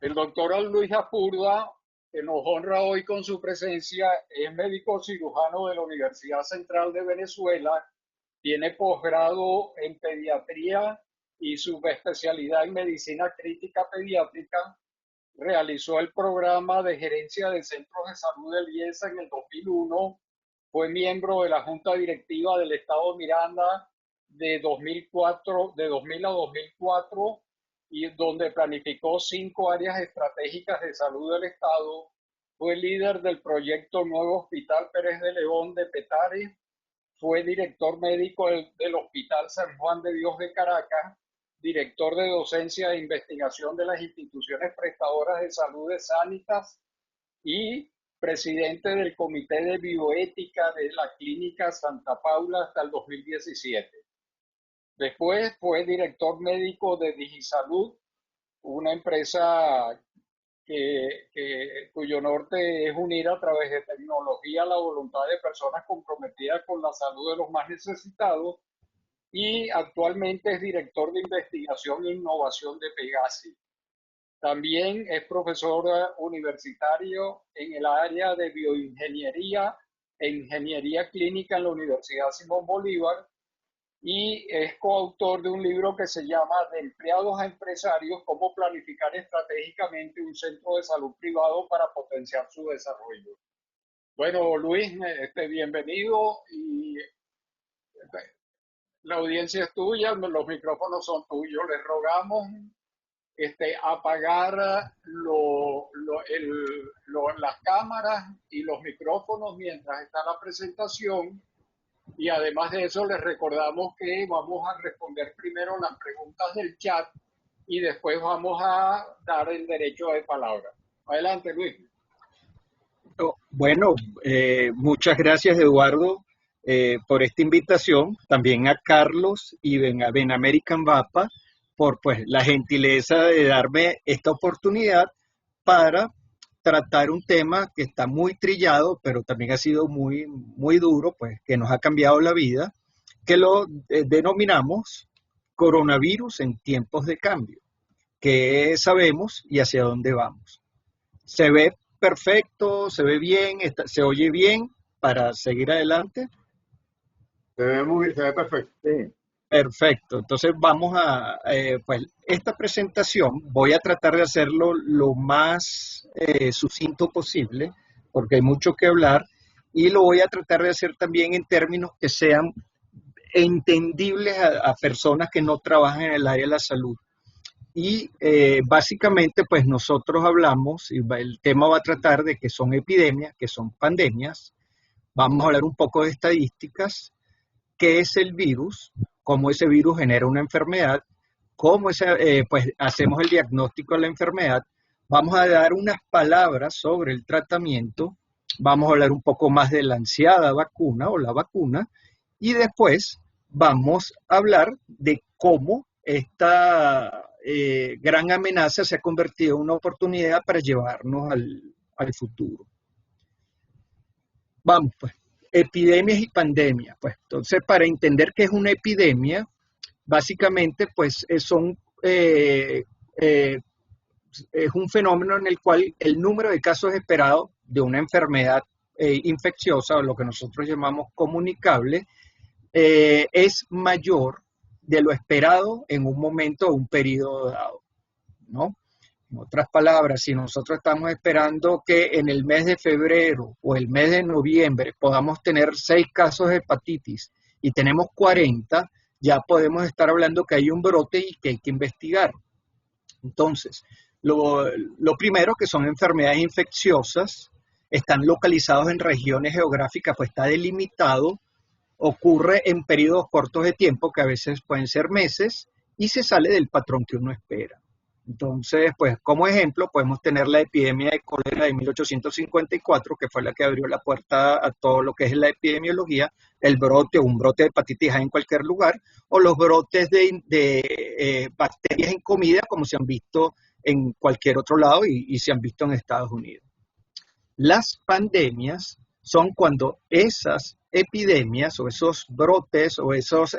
El doctor Luis Apurda, que nos honra hoy con su presencia, es médico cirujano de la Universidad Central de Venezuela, tiene posgrado en pediatría y subespecialidad en medicina crítica pediátrica. Realizó el programa de gerencia de centros de salud del IESA en el 2001. Fue miembro de la Junta Directiva del Estado Miranda de 2004, de 2000 a 2004, y donde planificó 5 áreas estratégicas de salud del Estado. Fue líder del proyecto Nuevo Hospital Pérez de León de Petare. Fue director médico del Hospital San Juan de Dios de Caracas, director de docencia e investigación de las instituciones prestadoras de salud de Sanitas y presidente del Comité de Bioética de la Clínica Santa Paula hasta el 2017. Después fue director médico de Digisalud, una empresa cuyo norte es unir a través de tecnología la voluntad de personas comprometidas con la salud de los más necesitados, y actualmente es director de investigación e innovación de Pegasi. También es profesor universitario en el área de bioingeniería e ingeniería clínica en la Universidad Simón Bolívar, y es coautor de un libro que se llama De empleados a empresarios, cómo planificar estratégicamente un centro de salud privado para potenciar su desarrollo. Bueno, Luis, bienvenido, y la audiencia es tuya, los micrófonos son tuyos. Les rogamos apagar las cámaras y los micrófonos mientras está la presentación. Y además de eso, les recordamos que vamos a responder primero las preguntas del chat y después vamos a dar el derecho de palabra. Adelante, Luis. Bueno, muchas gracias, Eduardo, por esta invitación. También a Carlos y a Ben American Vapa por la gentileza de darme esta oportunidad para tratar un tema que está muy trillado, pero también ha sido muy, muy duro, que nos ha cambiado la vida, que lo denominamos coronavirus en tiempos de cambio. ¿Qué sabemos y hacia dónde vamos? ¿Se ve perfecto? ¿Se ve bien? ¿Se oye bien para seguir adelante? Se ve muy bien, se ve perfecto. Sí. Perfecto, entonces vamos a, esta presentación voy a tratar de hacerlo lo más sucinto posible, porque hay mucho que hablar, y lo voy a tratar de hacer también en términos que sean entendibles a personas que no trabajan en el área de la salud. Y básicamente, nosotros hablamos, y el tema va a tratar de que son epidemias, que son pandemias, vamos a hablar un poco de estadísticas, qué es el virus, cómo ese virus genera una enfermedad, cómo hacemos el diagnóstico de la enfermedad, vamos a dar unas palabras sobre el tratamiento, vamos a hablar un poco más de la ansiada vacuna o la vacuna, y después vamos a hablar de cómo esta gran amenaza se ha convertido en una oportunidad para llevarnos al futuro. Vamos epidemias y pandemias. Entonces, para entender qué es una epidemia, básicamente es un fenómeno en el cual el número de casos esperados de una enfermedad infecciosa, o lo que nosotros llamamos comunicable, es mayor de lo esperado en un momento o un periodo dado, ¿no? En otras palabras, si nosotros estamos esperando que en el mes de febrero o el mes de noviembre podamos tener 6 casos de hepatitis y tenemos 40, ya podemos estar hablando que hay un brote y que hay que investigar. Entonces, lo primero, que son enfermedades infecciosas, están localizados en regiones geográficas, está delimitado, ocurre en periodos cortos de tiempo, que a veces pueden ser meses, y se sale del patrón que uno espera. Entonces, como ejemplo, podemos tener la epidemia de cólera de 1854, que fue la que abrió la puerta a todo lo que es la epidemiología, el brote o un brote de hepatitis A en cualquier lugar, o los brotes de bacterias en comida, como se han visto en cualquier otro lado y se han visto en Estados Unidos. Las pandemias son cuando esas epidemias o esos brotes o esos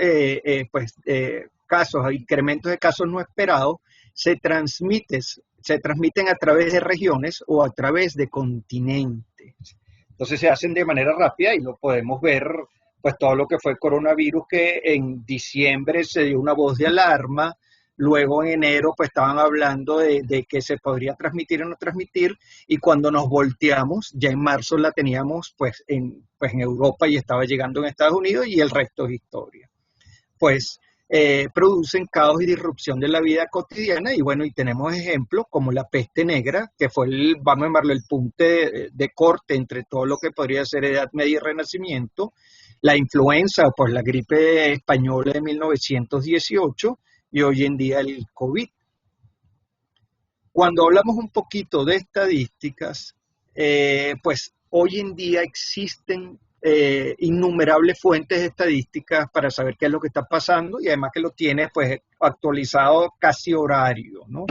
casos, incrementos de casos no esperados, se se transmiten a través de regiones o a través de continentes. Entonces se hacen de manera rápida y lo podemos ver, pues todo lo que fue el coronavirus, que en diciembre se dio una voz de alarma, luego en enero pues estaban hablando de que se podría transmitir o no transmitir, y cuando nos volteamos, ya en marzo la teníamos pues en Europa y estaba llegando en Estados Unidos, y el resto es historia. Pues producen caos y disrupción de la vida cotidiana, y bueno, y tenemos ejemplos como la peste negra, que fue vamos a llamarlo el punto de corte entre todo lo que podría ser Edad Media y Renacimiento, la influenza, pues la gripe española de 1918, y hoy en día el COVID. Cuando hablamos un poquito de estadísticas, pues hoy en día existen innumerables fuentes estadísticas para saber qué es lo que está pasando, y además que lo tienes pues actualizado casi horario, ¿no?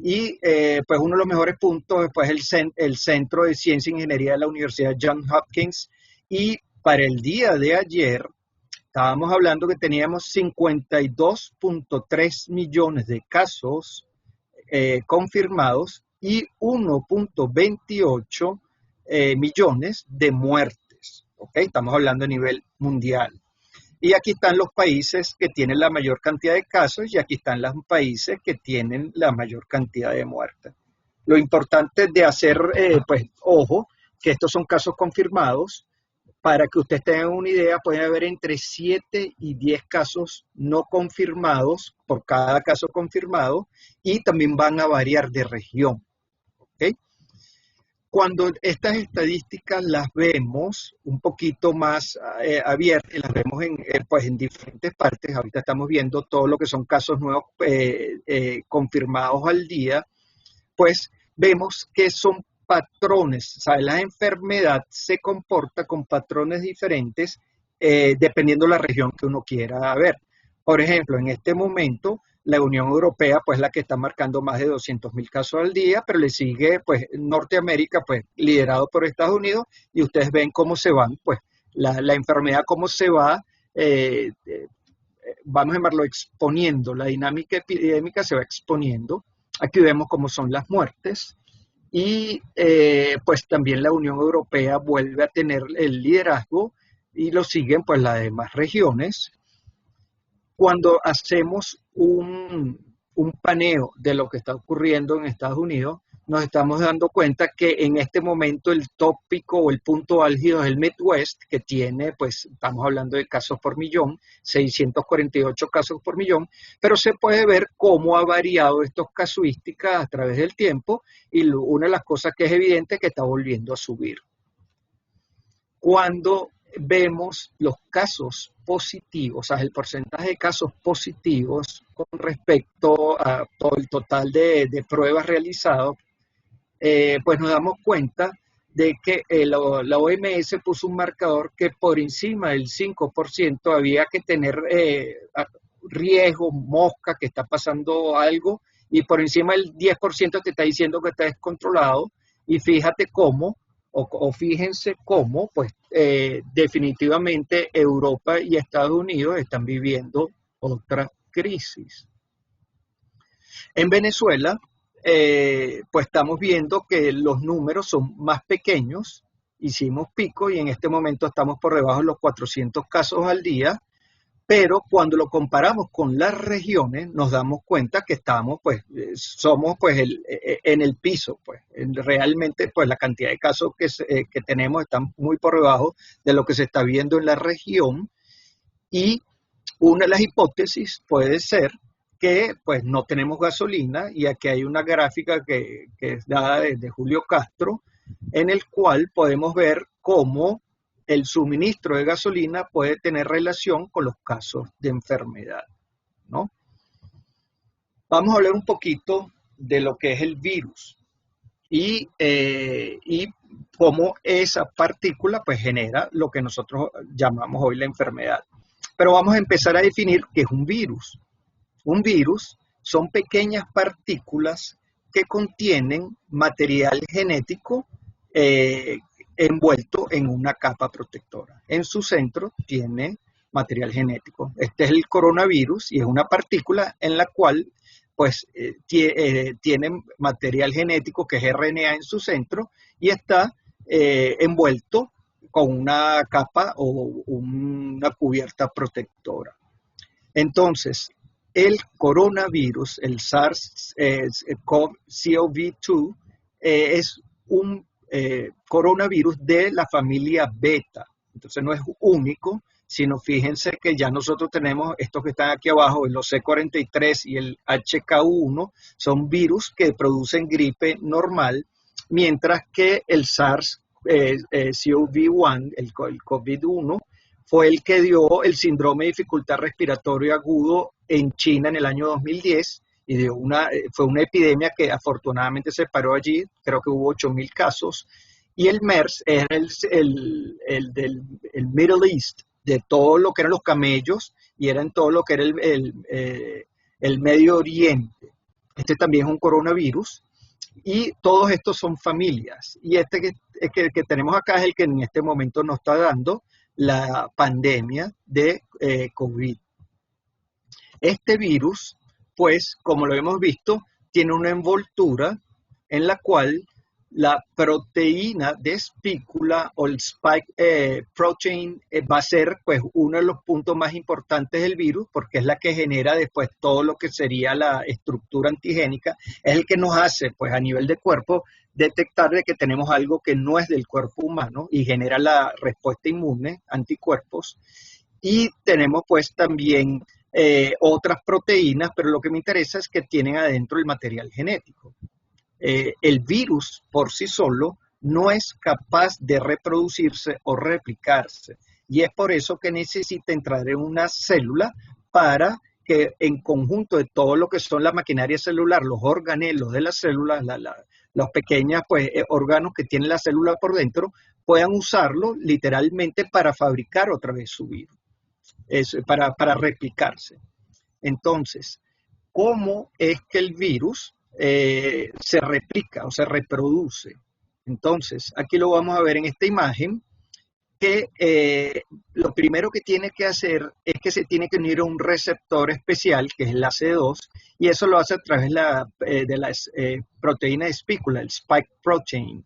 Y pues uno de los mejores puntos es pues, el Centro de Ciencia e Ingeniería de la Universidad Johns Hopkins, y para el día de ayer estábamos hablando que teníamos 52.3 millones de casos confirmados y 1.28 millones de muertes. ¿Okay? Estamos hablando a nivel mundial. Y aquí están los países que tienen la mayor cantidad de casos, y aquí están los países que tienen la mayor cantidad de muertes. Lo importante de hacer, pues, ojo, que estos son casos confirmados. Para que ustedes tengan una idea, pueden haber entre 7 y 10 casos no confirmados por cada caso confirmado, y también van a variar de región. ¿Okay? Cuando estas estadísticas las vemos un poquito más abiertas, las vemos pues en diferentes partes, ahorita estamos viendo todo lo que son casos nuevos confirmados al día, pues vemos que son patrones, o sea, la enfermedad se comporta con patrones diferentes dependiendo de la región que uno quiera ver. Por ejemplo, en este momento, la Unión Europea, pues la que está marcando más de 200.000 casos al día, pero le sigue, pues, Norteamérica, pues, liderado por Estados Unidos, y ustedes ven cómo se van, pues, la enfermedad, cómo se va, vamos a llamarlo exponiendo, la dinámica epidémica se va exponiendo. Aquí vemos cómo son las muertes. Y pues también la Unión Europea vuelve a tener el liderazgo, y lo siguen pues las demás regiones. Cuando hacemos un paneo de lo que está ocurriendo en Estados Unidos, nos estamos dando cuenta que en este momento el tópico o el punto álgido es el Midwest, que tiene, pues estamos hablando de casos por millón, 648 casos por millón, pero se puede ver cómo ha variado estas casuísticas a través del tiempo, y una de las cosas que es evidente es que está volviendo a subir. Cuando vemos los casos positivos, o sea, el porcentaje de casos positivos con respecto a todo el total de pruebas realizadas, pues nos damos cuenta de que la OMS puso un marcador que por encima del 5% había que tener riesgo, mosca, que está pasando algo, y por encima del 10% te está diciendo que está descontrolado, y fíjate cómo, o fíjense cómo, pues definitivamente Europa y Estados Unidos están viviendo otra crisis. En Venezuela, pues estamos viendo que los números son más pequeños, hicimos pico y en este momento estamos por debajo de los 400 casos al día, pero cuando lo comparamos con las regiones nos damos cuenta que estamos, pues, somos pues en el piso, pues, realmente pues la cantidad de casos que tenemos están muy por debajo de lo que se está viendo en la región, y una de las hipótesis puede ser que pues no tenemos gasolina, y aquí hay una gráfica que es dada de Julio Castro, en el cual podemos ver cómo el suministro de gasolina puede tener relación con los casos de enfermedad, ¿no? Vamos a hablar un poquito de lo que es el virus y cómo esa partícula pues genera lo que nosotros llamamos hoy la enfermedad. Pero vamos a empezar a definir qué es un virus. Un virus son pequeñas partículas que contienen material genético envuelto en una capa protectora. En su centro tiene material genético. Este es el coronavirus, y es una partícula en la cual pues tiene material genético que es RNA en su centro y está envuelto con una capa o una cubierta protectora. Entonces, el coronavirus, el SARS-CoV-2, es un coronavirus de la familia beta. Entonces no es único, sino fíjense que ya nosotros tenemos estos que están aquí abajo, los C43 y el HK1, son virus que producen gripe normal, mientras que el SARS-CoV-1, el COVID-1, fue el que dio el síndrome de dificultad respiratoria agudo en China en el año 2010 y fue una epidemia que afortunadamente se paró allí, creo que hubo 8.000 casos, y el MERS era el del Middle East, de todo lo que eran los camellos y era en todo lo que era el Medio Oriente. Este también es un coronavirus y todos estos son familias y este que tenemos acá es el que en este momento nos está dando la pandemia de COVID. Este virus, pues, como lo hemos visto, tiene una envoltura en la cual la proteína de espícula o el spike protein va a ser, pues, uno de los puntos más importantes del virus porque es la que genera después todo lo que sería la estructura antigénica, es el que nos hace, pues, a nivel de cuerpo, detectar de que tenemos algo que no es del cuerpo humano y genera la respuesta inmune, anticuerpos. Y tenemos pues también otras proteínas, pero lo que me interesa es que tienen adentro el material genético. El virus por sí solo no es capaz de reproducirse o replicarse y es por eso que necesita entrar en una célula para que en conjunto de todo lo que son la maquinaria celular, los organelos de las células, los pequeños pues, órganos que tiene la célula por dentro, puedan usarlo literalmente para fabricar otra vez su virus, para replicarse. Entonces, ¿cómo es que el virus se replica o se reproduce? Entonces, aquí lo vamos a ver en esta imagen, que lo primero que tiene que hacer es que se tiene que unir a un receptor especial, que es el AC2, y eso lo hace a través de la proteína de espícula, el spike protein,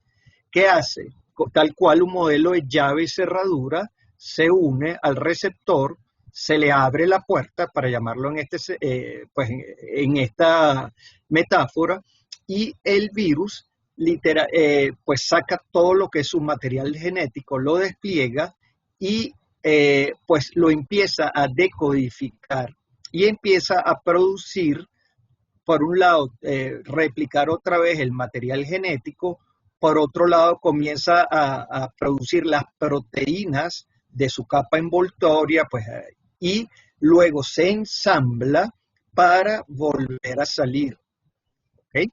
que hace, tal cual un modelo de llave y cerradura, se une al receptor, se le abre la puerta, para llamarlo pues en esta metáfora, y el virus pues saca todo lo que es su material genético, lo despliega y pues lo empieza a decodificar y empieza a producir, por un lado, replicar otra vez el material genético, por otro lado comienza a producir las proteínas de su capa envoltoria, pues, y luego se ensambla para volver a salir. ¿Okay?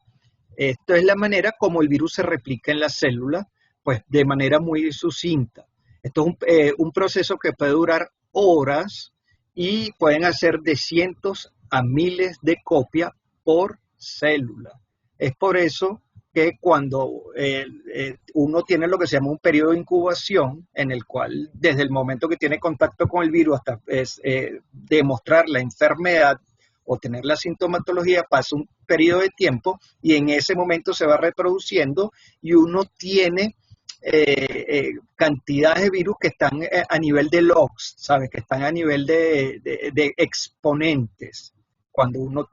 Esto es la manera como el virus se replica en la célula, pues de manera muy sucinta. Esto es un proceso que puede durar horas y pueden hacer de cientos a miles de copias por célula. Es por eso que cuando uno tiene lo que se llama un periodo de incubación, en el cual desde el momento que tiene contacto con el virus hasta demostrar la enfermedad o tener la sintomatología, pasa un periodo de tiempo y en ese momento se va reproduciendo y uno tiene cantidades de virus que están a nivel de logs, ¿sabes? Que están a nivel de exponentes. Cuando uno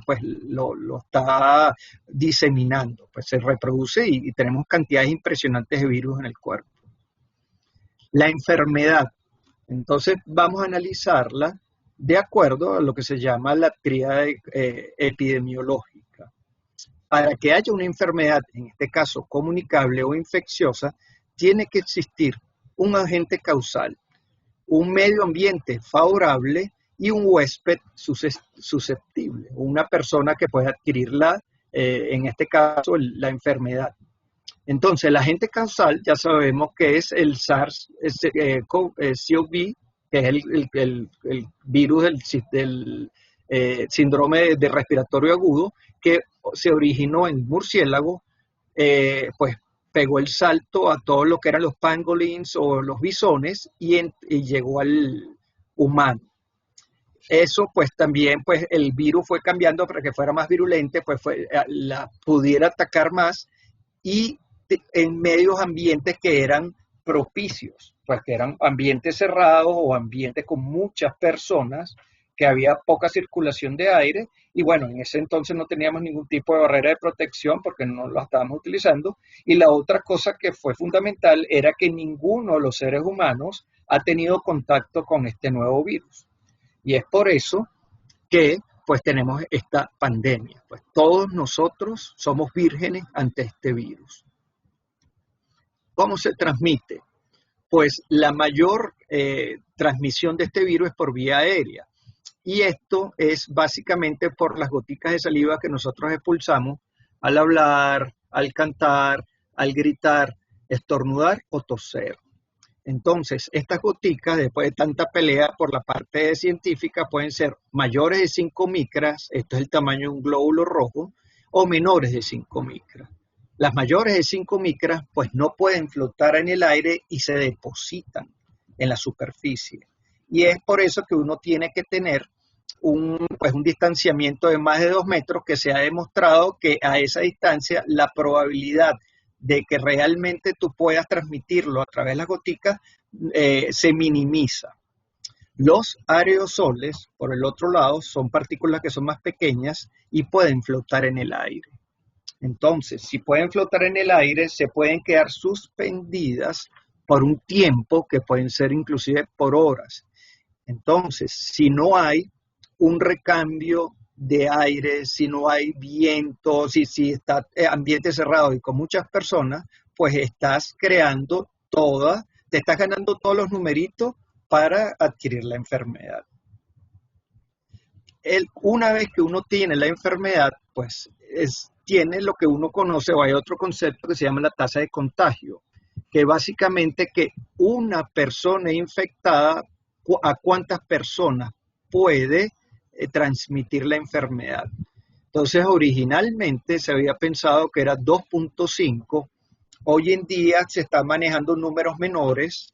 pues lo está diseminando, pues se reproduce y tenemos cantidades impresionantes de virus en el cuerpo. La enfermedad, entonces vamos a analizarla de acuerdo a lo que se llama la tríade epidemiológica. Para que haya una enfermedad, en este caso comunicable o infecciosa, tiene que existir un agente causal, un medio ambiente favorable y un huésped susceptible, una persona que puede adquirirla, en este caso, la enfermedad. Entonces, el agente causal ya sabemos que es el SARS-CoV, que es el virus del síndrome de respiratorio agudo, que se originó en murciélago, pues pegó el salto a todo lo que eran los pangolins o los bisones y llegó al humano. eso pues también pues el virus fue cambiando para que fuera más virulente, pues la pudiera atacar más y en medios ambientes que eran propicios, pues que eran ambientes cerrados o ambientes con muchas personas, que había poca circulación de aire y bueno, en ese entonces no teníamos ningún tipo de barrera de protección porque no la estábamos utilizando. Y la otra cosa que fue fundamental era que ninguno de los seres humanos ha tenido contacto con este nuevo virus. Y es por eso que pues tenemos esta pandemia. Pues todos nosotros somos vírgenes ante este virus. ¿Cómo se transmite? Pues la mayor transmisión de este virus es por vía aérea. Y esto es básicamente por las goticas de saliva que nosotros expulsamos al hablar, al cantar, al gritar, estornudar o toser. Entonces, estas goticas, después de tanta pelea por la parte científica, pueden ser mayores de 5 micras, esto es el tamaño de un glóbulo rojo, o menores de 5 micras. Las mayores de 5 micras, pues no pueden flotar en el aire y se depositan en la superficie. Y es por eso que uno tiene que tener un distanciamiento de más de 2 metros, que se ha demostrado que a esa distancia la probabilidad de que realmente tú puedas transmitirlo a través de las goticas se minimiza. Los aerosoles, por el otro lado, son partículas que son más pequeñas y pueden flotar en el aire. Entonces, si pueden flotar en el aire, se pueden quedar suspendidas por un tiempo que pueden ser inclusive por horas. Entonces, si no hay un recambio de aire, si no hay viento, si está ambiente cerrado y con muchas personas, pues estás creando te estás ganando todos los numeritos para adquirir la enfermedad. Una vez que uno tiene la enfermedad, pues tiene lo que uno conoce, o hay otro concepto que se llama la tasa de contagio, que básicamente que una persona infectada, a cuántas personas puede transmitir la enfermedad. Entonces, originalmente se había pensado que era 2.5. Hoy en día se están manejando números menores.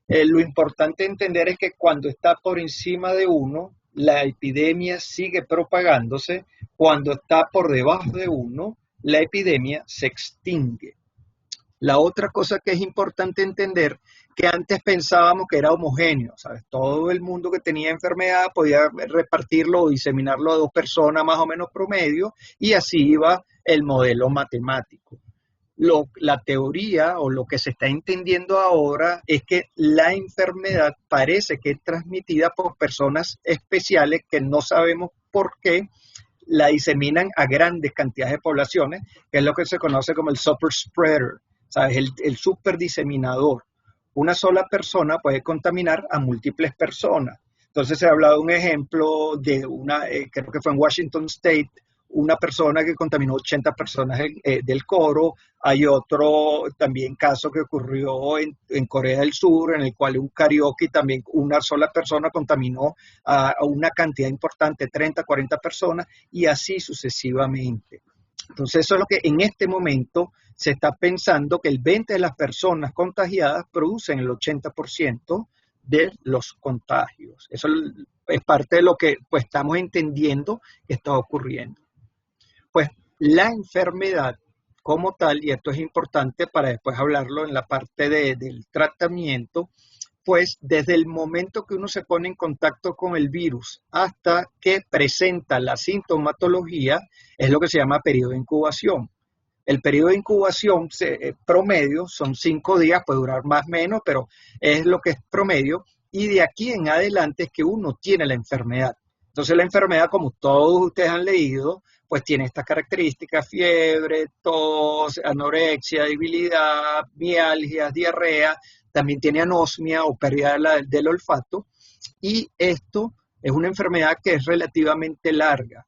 Lo importante entender es que cuando está por encima de 1, la epidemia sigue propagándose. Cuando está por debajo de 1, la epidemia se extingue. La otra cosa que es importante entender, que antes pensábamos que era homogéneo, ¿sabes? Todo el mundo que tenía enfermedad podía repartirlo o diseminarlo a 2 personas más o menos promedio, y así iba el modelo matemático. La teoría o lo que se está entendiendo ahora es que la enfermedad parece que es transmitida por personas especiales que no sabemos por qué la diseminan a grandes cantidades de poblaciones, que es lo que se conoce como el super spreader, ¿sabes? El super diseminador. Una sola persona puede contaminar a múltiples personas. Entonces se ha hablado de un ejemplo de creo que fue en Washington State, una persona que contaminó 80 personas del coro. Hay otro también caso que ocurrió en Corea del Sur, en el cual un karaoke también una sola persona contaminó a una cantidad importante, 30, 40 personas, y así sucesivamente. Entonces eso es lo que en este momento se está pensando, que el 20% de las personas contagiadas producen el 80% de los contagios. Eso es parte de lo que pues estamos entendiendo que está ocurriendo. Pues la enfermedad como tal, y esto es importante para después hablarlo en la parte del tratamiento, pues desde el momento que uno se pone en contacto con el virus hasta que presenta la sintomatología, es lo que se llama periodo de incubación. El periodo de incubación promedio son 5 días, puede durar más o menos, pero es lo que es promedio, y de aquí en adelante es que uno tiene la enfermedad. Entonces la enfermedad, como todos ustedes han leído, pues tiene estas características: fiebre, tos, anorexia, debilidad, mialgias, diarrea, también tiene anosmia o pérdida del olfato, y esto es una enfermedad que es relativamente larga.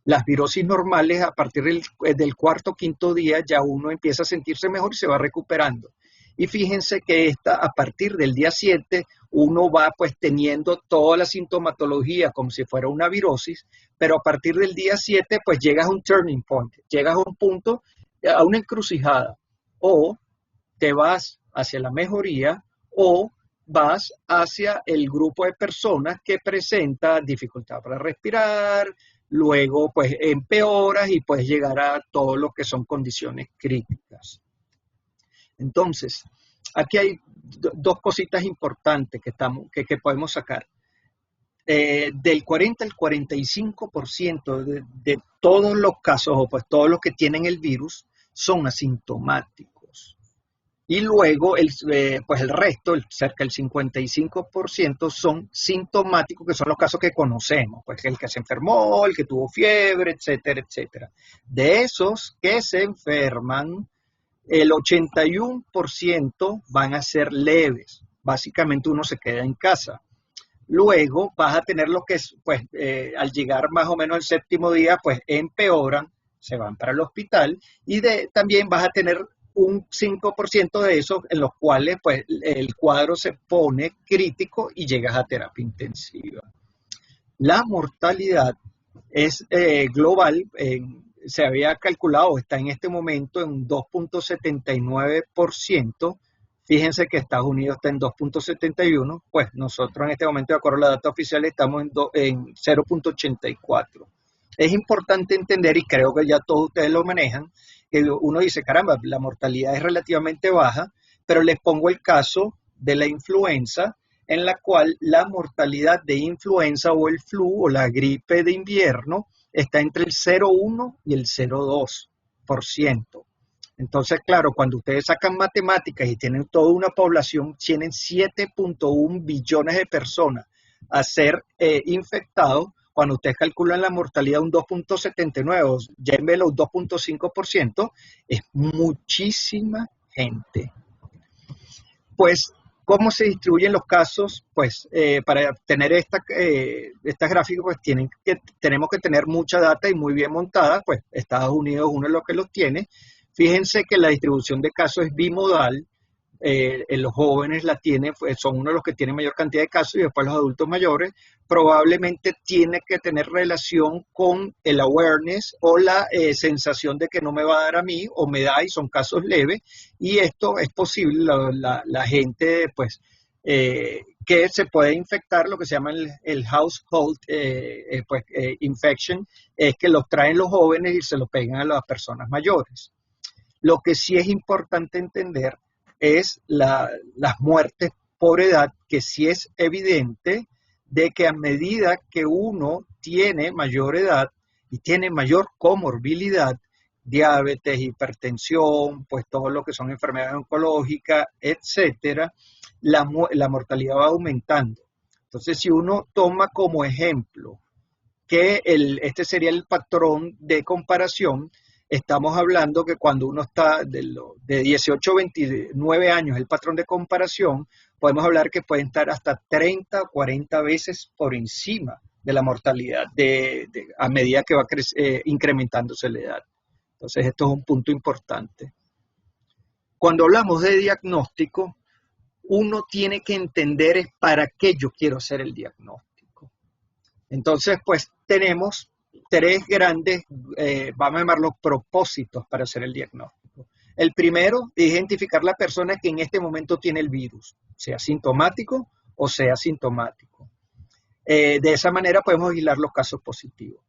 Las virosis normales, a partir del cuarto o quinto día, ya uno empieza a sentirse mejor y se va recuperando. Y fíjense que a partir del día 7, uno va pues teniendo toda la sintomatología como si fuera una virosis, pero a partir del día 7 pues llegas a un turning point, llegas a un punto, a una encrucijada. O te vas hacia la mejoría o vas hacia el grupo de personas que presenta dificultad para respirar, luego pues empeoras y puedes llegar a todo lo que son condiciones críticas. Entonces, aquí hay dos cositas importantes que podemos sacar. Del 40 al 45% de todos los casos, o pues todos los que tienen el virus, son asintomáticos. Y luego, pues el resto, cerca del 55%, son sintomáticos, que son los casos que conocemos, pues el que se enfermó, el que tuvo fiebre, etcétera, etcétera. De esos que se enferman, el 81% van a ser leves. Básicamente uno se queda en casa. Luego vas a tener lo que es, pues al llegar más o menos el séptimo día, pues empeoran, se van para el hospital y también vas a tener un 5% de esos en los cuales pues el cuadro se pone crítico y llegas a terapia intensiva. La mortalidad es global, se había calculado, está en este momento en un 2.79%. Fíjense que Estados Unidos está en 2.71, pues nosotros en este momento, de acuerdo a la data oficial, estamos en 0.84. Es importante entender, y creo que ya todos ustedes lo manejan, que uno dice, caramba, la mortalidad es relativamente baja, pero les pongo el caso de la influenza, en la cual la mortalidad de influenza o el flu o la gripe de invierno está entre el 0,1 y el 0,2%. Entonces, claro, cuando ustedes sacan matemáticas y tienen toda una población, tienen 7.1 billones de personas a ser infectados, cuando ustedes calculan la mortalidad de un 2.79, ya en vez de los 2.5%, es muchísima gente. Pues, ¿cómo se distribuyen los casos? Pues, para tener estas gráficas, pues tenemos que tener mucha data y muy bien montada, pues Estados Unidos es uno de los que los tiene. Fíjense que la distribución de casos es bimodal. En los jóvenes son uno de los que tienen mayor cantidad de casos y después los adultos mayores. Probablemente tiene que tener relación con el awareness o la sensación de que no me va a dar a mí o me da y son casos leves. Y esto es posible, la gente pues que se puede infectar, lo que se llama el household infection, es que los traen los jóvenes y se los pegan a las personas mayores. Lo que sí es importante entender es las muertes por edad, que sí es evidente de que a medida que uno tiene mayor edad y tiene mayor comorbilidad, diabetes, hipertensión, pues todo lo que son enfermedades oncológicas, etcétera, la mortalidad va aumentando. Entonces, si uno toma como ejemplo que este sería el patrón de comparación, estamos hablando que cuando uno está de 18 a 29 años, el patrón de comparación, podemos hablar que pueden estar hasta 30 o 40 veces por encima de la mortalidad a medida que va incrementándose la edad. Entonces, esto es un punto importante. Cuando hablamos de diagnóstico, uno tiene que entender es para qué yo quiero hacer el diagnóstico. Entonces, pues tenemos tres grandes, vamos a llamarlos propósitos para hacer el diagnóstico. El primero es identificar la persona que en este momento tiene el virus, sea sintomático o sea asintomático. De esa manera podemos aislar los casos positivos.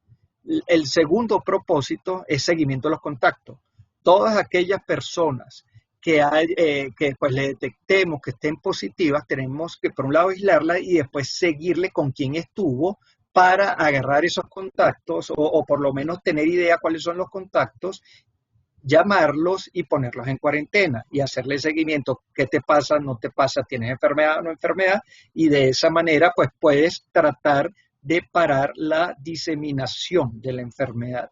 El segundo propósito es seguimiento de los contactos. Todas aquellas personas que pues le detectemos que estén positivas, tenemos que por un lado aislarla y después seguirle con quién estuvo, para agarrar esos contactos o por lo menos tener idea cuáles son los contactos, llamarlos y ponerlos en cuarentena y hacerle seguimiento. ¿Qué te pasa? ¿No te pasa? ¿Tienes enfermedad o no enfermedad? Y de esa manera pues puedes tratar de parar la diseminación de la enfermedad.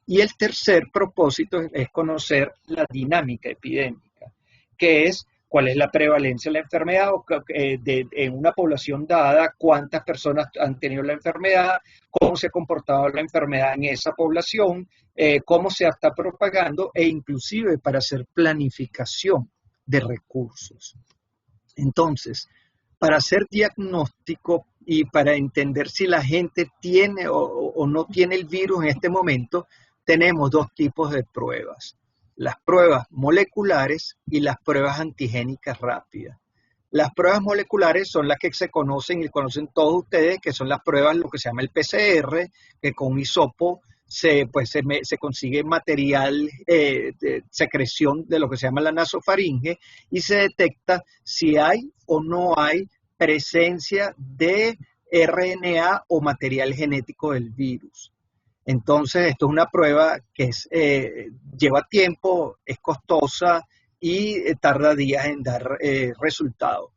Y el tercer propósito es conocer la dinámica epidémica, que es cuál es la prevalencia de la enfermedad en una población dada, cuántas personas han tenido la enfermedad, cómo se ha comportado la enfermedad en esa población, cómo se está propagando e inclusive para hacer planificación de recursos. Entonces, para hacer diagnóstico y para entender si la gente tiene o no tiene el virus en este momento, tenemos dos tipos de pruebas. Las pruebas moleculares y las pruebas antigénicas rápidas. Las pruebas moleculares son las que se conocen y conocen todos ustedes, que son las pruebas, lo que se llama el PCR, que con hisopo se consigue material de secreción de lo que se llama la nasofaringe y se detecta si hay o no hay presencia de RNA o material genético del virus. Entonces, esto es una prueba que lleva tiempo, es costosa y tarda días en dar resultados.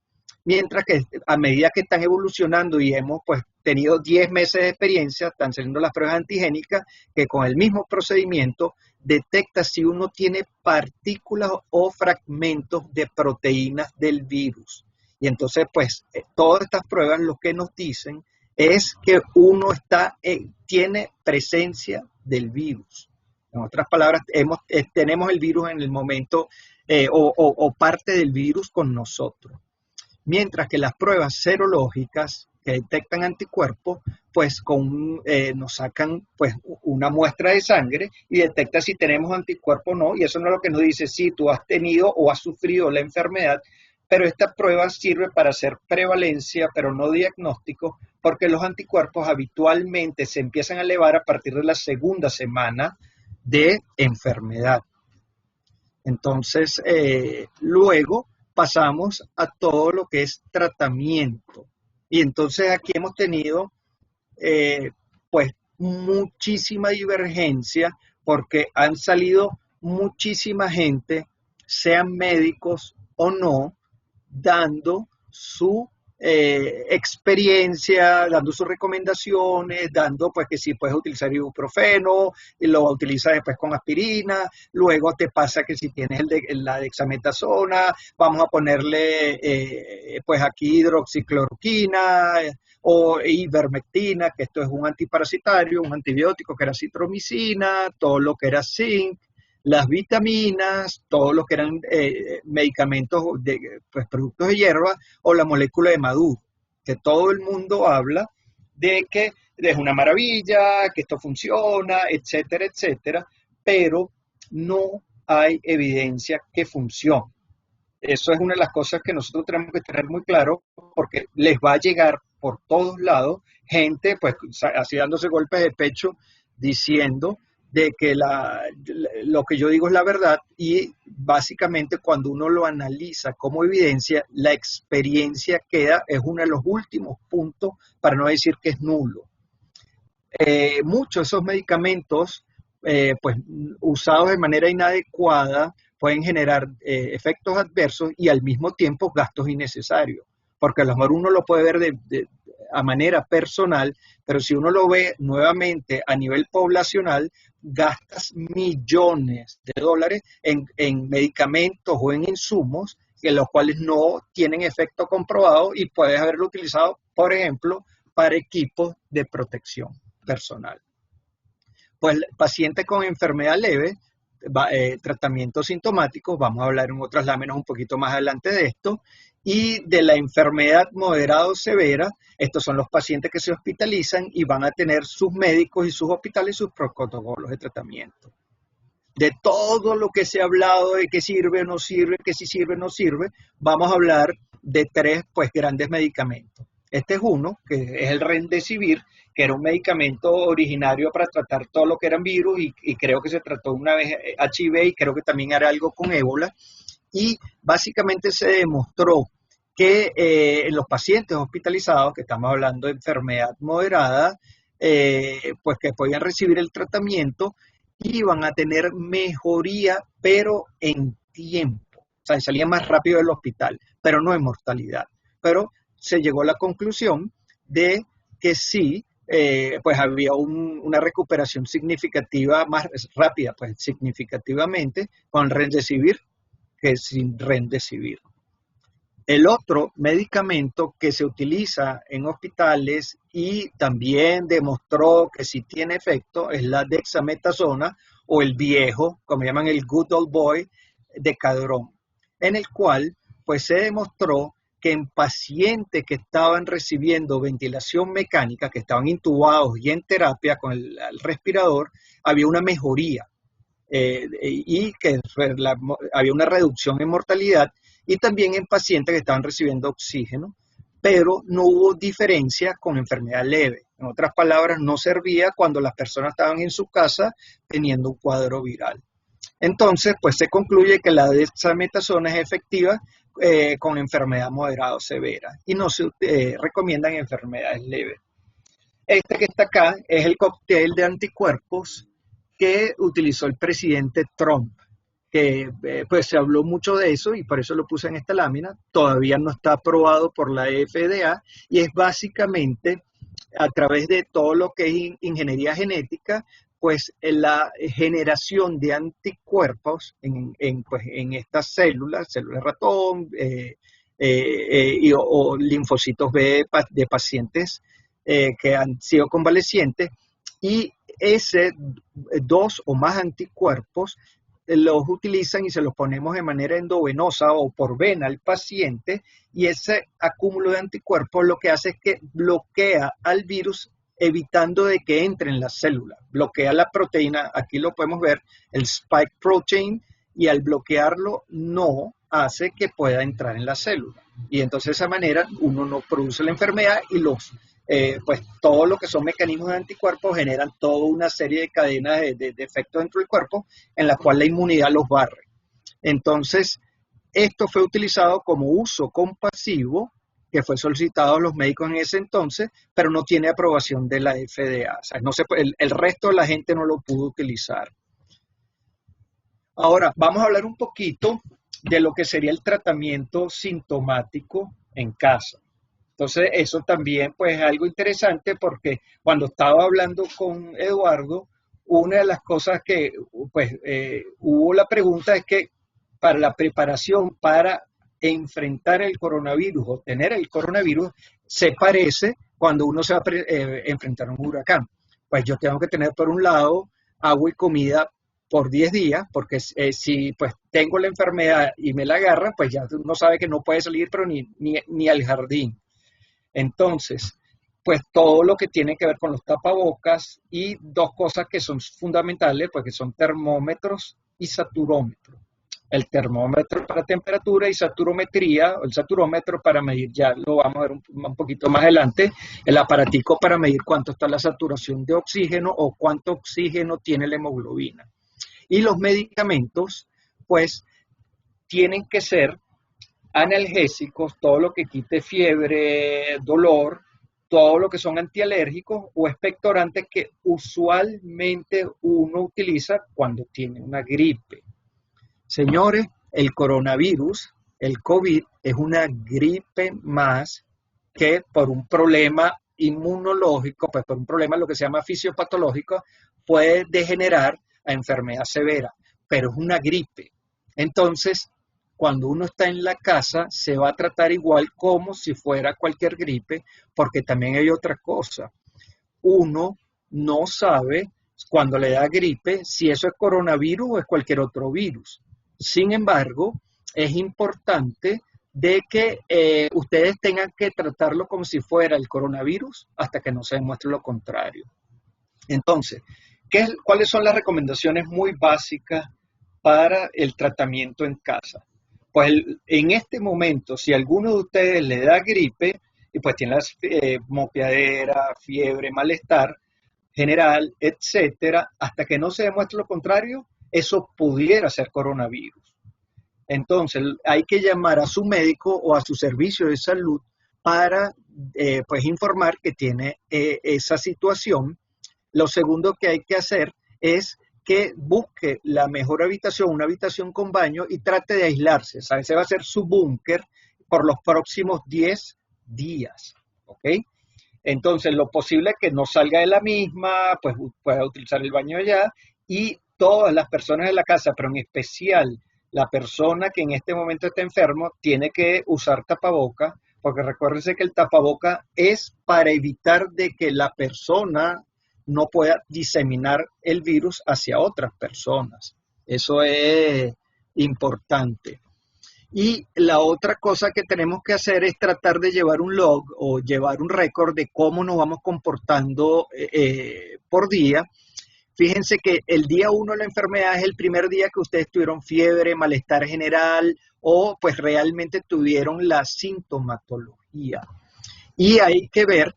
Mientras que a medida que están evolucionando y hemos pues tenido 10 meses de experiencia, están saliendo las pruebas antigénicas que con el mismo procedimiento detecta si uno tiene partículas o fragmentos de proteínas del virus. Y entonces pues todas estas pruebas lo que nos dicen es que uno tiene presencia del virus. En otras palabras, tenemos el virus en el momento o parte del virus con nosotros. Mientras que las pruebas serológicas que detectan anticuerpos, pues nos sacan pues una muestra de sangre y detecta si tenemos anticuerpos o no, y eso no es lo que nos dice si tú has tenido o has sufrido la enfermedad, pero esta prueba sirve para hacer prevalencia, pero no diagnóstico, porque los anticuerpos habitualmente se empiezan a elevar a partir de la segunda semana de enfermedad. Entonces, luego pasamos a todo lo que es tratamiento. Y entonces aquí hemos tenido, pues, muchísima divergencia porque han salido muchísima gente, sean médicos o no, dando su experiencia, dando sus recomendaciones, dando pues que si puedes utilizar ibuprofeno, y lo utilizas después con aspirina, luego te pasa que si tienes la dexametasona, vamos a ponerle pues aquí hidroxicloroquina o ivermectina, que esto es un antiparasitario, un antibiótico que era citromicina, todo lo que era zinc, las vitaminas, todo lo que eran medicamentos, pues productos de hierba, o la molécula de Maduro, que todo el mundo habla de que es una maravilla, que esto funciona, etcétera, etcétera, pero no hay evidencia que funcione. Eso es una de las cosas que nosotros tenemos que tener muy claro, porque les va a llegar por todos lados gente, pues así dándose golpes de pecho, diciendo de que lo que yo digo es la verdad, y básicamente cuando uno lo analiza como evidencia, la experiencia es uno de los últimos puntos, para no decir que es nulo. Muchos de esos medicamentos, pues usados de manera inadecuada, pueden generar efectos adversos y al mismo tiempo gastos innecesarios, porque a lo mejor uno lo puede ver a manera personal, pero si uno lo ve nuevamente a nivel poblacional, gastas millones de dólares en medicamentos o en insumos, que los cuales no tienen efecto comprobado y puedes haberlo utilizado, por ejemplo, para equipos de protección personal. Pues paciente con enfermedad leve, tratamiento sintomático, vamos a hablar en otras láminas un poquito más adelante de esto, y de la enfermedad moderada o severa, estos son los pacientes que se hospitalizan y van a tener sus médicos y sus hospitales y sus protocolos de tratamiento. De todo lo que se ha hablado de que sirve o no sirve, que si sirve o no sirve, vamos a hablar de tres pues grandes medicamentos. Este es uno, que es el Remdesivir, que era un medicamento originario para tratar todo lo que eran virus y creo que se trató una vez HIV y creo que también era algo con ébola. Y básicamente se demostró que en los pacientes hospitalizados, que estamos hablando de enfermedad moderada, pues que podían recibir el tratamiento, iban a tener mejoría, pero en tiempo. O sea, salían más rápido del hospital, pero no en mortalidad. Pero se llegó a la conclusión de que sí, pues había una recuperación significativa, más rápida, pues significativamente, con Remdesivir que sin Remdesivir. El otro medicamento que se utiliza en hospitales y también demostró que sí tiene efecto es la dexametasona o el viejo, como llaman el good old boy, Decadron, en el cual pues se demostró que en pacientes que estaban recibiendo ventilación mecánica, que estaban intubados y en terapia con el respirador, había una mejoría y que había una reducción en mortalidad y también en pacientes que estaban recibiendo oxígeno, pero no hubo diferencia con enfermedad leve. En otras palabras, no servía cuando las personas estaban en su casa teniendo un cuadro viral. Entonces, pues se concluye que la dexametasona es efectiva con enfermedad moderada o severa y no se recomiendan enfermedades leves. Este que está acá es el cóctel de anticuerpos que utilizó el presidente Trump, que pues se habló mucho de eso y por eso lo puse en esta lámina. Todavía no está aprobado por la FDA y es básicamente a través de todo lo que es ingeniería genética, pues la generación de anticuerpos en estas células ratón o linfocitos B de pacientes que han sido convalecientes, y ese dos o más anticuerpos los utilizan y se los ponemos de manera endovenosa o por vena al paciente, y ese acúmulo de anticuerpos lo que hace es que bloquea al virus evitando de que entre en la célula, bloquea la proteína, aquí lo podemos ver, el spike protein, y al bloquearlo no hace que pueda entrar en la célula. Y entonces de esa manera uno no produce la enfermedad y pues todo lo que son mecanismos de anticuerpos generan toda una serie de cadenas de efectos dentro del cuerpo en la cual la inmunidad los barre. Entonces, esto fue utilizado como uso compasivo, que fue solicitado a los médicos en ese entonces, pero no tiene aprobación de la FDA. O sea, el resto de la gente no lo pudo utilizar. Ahora, vamos a hablar un poquito de lo que sería el tratamiento sintomático en casa. Entonces, eso también pues es algo interesante porque cuando estaba hablando con Eduardo, una de las cosas que pues hubo la pregunta es que para la preparación para enfrentar el coronavirus o tener el coronavirus se parece cuando uno se va a enfrentar a un huracán. Pues yo tengo que tener por un lado agua y comida por 10 días, porque si pues tengo la enfermedad y me la agarran, pues ya uno sabe que no puede salir pero ni al jardín. Entonces, pues todo lo que tiene que ver con los tapabocas y dos cosas que son fundamentales, pues que son termómetros y saturómetro. El termómetro para temperatura y saturometría, o el saturómetro para medir, ya lo vamos a ver un poquito más adelante, el aparatico para medir cuánto está la saturación de oxígeno o cuánto oxígeno tiene la hemoglobina. Y los medicamentos, pues, tienen que ser analgésicos, todo lo que quite fiebre, dolor, todo lo que son antialérgicos o expectorantes que usualmente uno utiliza cuando tiene una gripe. Señores, el coronavirus, el COVID, es una gripe más que por un problema inmunológico, pues por un problema lo que se llama fisiopatológico, puede degenerar a enfermedad severa, pero es una gripe. Entonces, cuando uno está en la casa, se va a tratar igual como si fuera cualquier gripe, porque también hay otra cosa. Uno no sabe cuando le da gripe si eso es coronavirus o es cualquier otro virus. Sin embargo, es importante de que ustedes tengan que tratarlo como si fuera el coronavirus hasta que no se demuestre lo contrario. Entonces, ¿cuáles son las recomendaciones muy básicas para el tratamiento en casa? Pues en este momento, si alguno de ustedes le da gripe, y pues tiene moqueadera, fiebre, malestar general, etcétera, hasta que no se demuestre lo contrario, eso pudiera ser coronavirus. Entonces, hay que llamar a su médico o a su servicio de salud para pues informar que tiene esa situación. Lo segundo que hay que hacer es que busque la mejor habitación, una habitación con baño, y trate de aislarse. ¿Sabe? Ese va a ser su búnker por los próximos 10 días. ¿Ok? Entonces, lo posible es que no salga de la misma, pues pueda utilizar el baño allá, y todas las personas de la casa, pero en especial la persona que en este momento está enfermo, tiene que usar tapaboca, porque recuérdense que el tapaboca es para evitar de que la persona no pueda diseminar el virus hacia otras personas. Eso es importante. Y la otra cosa que tenemos que hacer es tratar de llevar un log o llevar un récord de cómo nos vamos comportando por día, Fíjense que el día 1 de la enfermedad es el primer día que ustedes tuvieron fiebre, malestar general o pues realmente tuvieron la sintomatología. Y hay que ver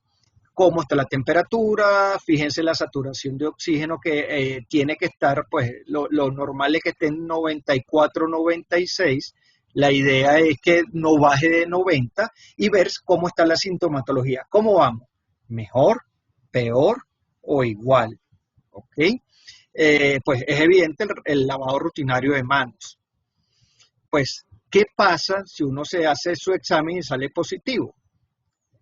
cómo está la temperatura, fíjense la saturación de oxígeno que tiene que estar, pues lo normal es que esté en 94, 96. La idea es que no baje de 90 y ver cómo está la sintomatología. ¿Cómo vamos? ¿Mejor, peor o igual? ¿Ok? Pues es evidente el lavado rutinario de manos. Pues, ¿qué pasa si uno se hace su examen y sale positivo?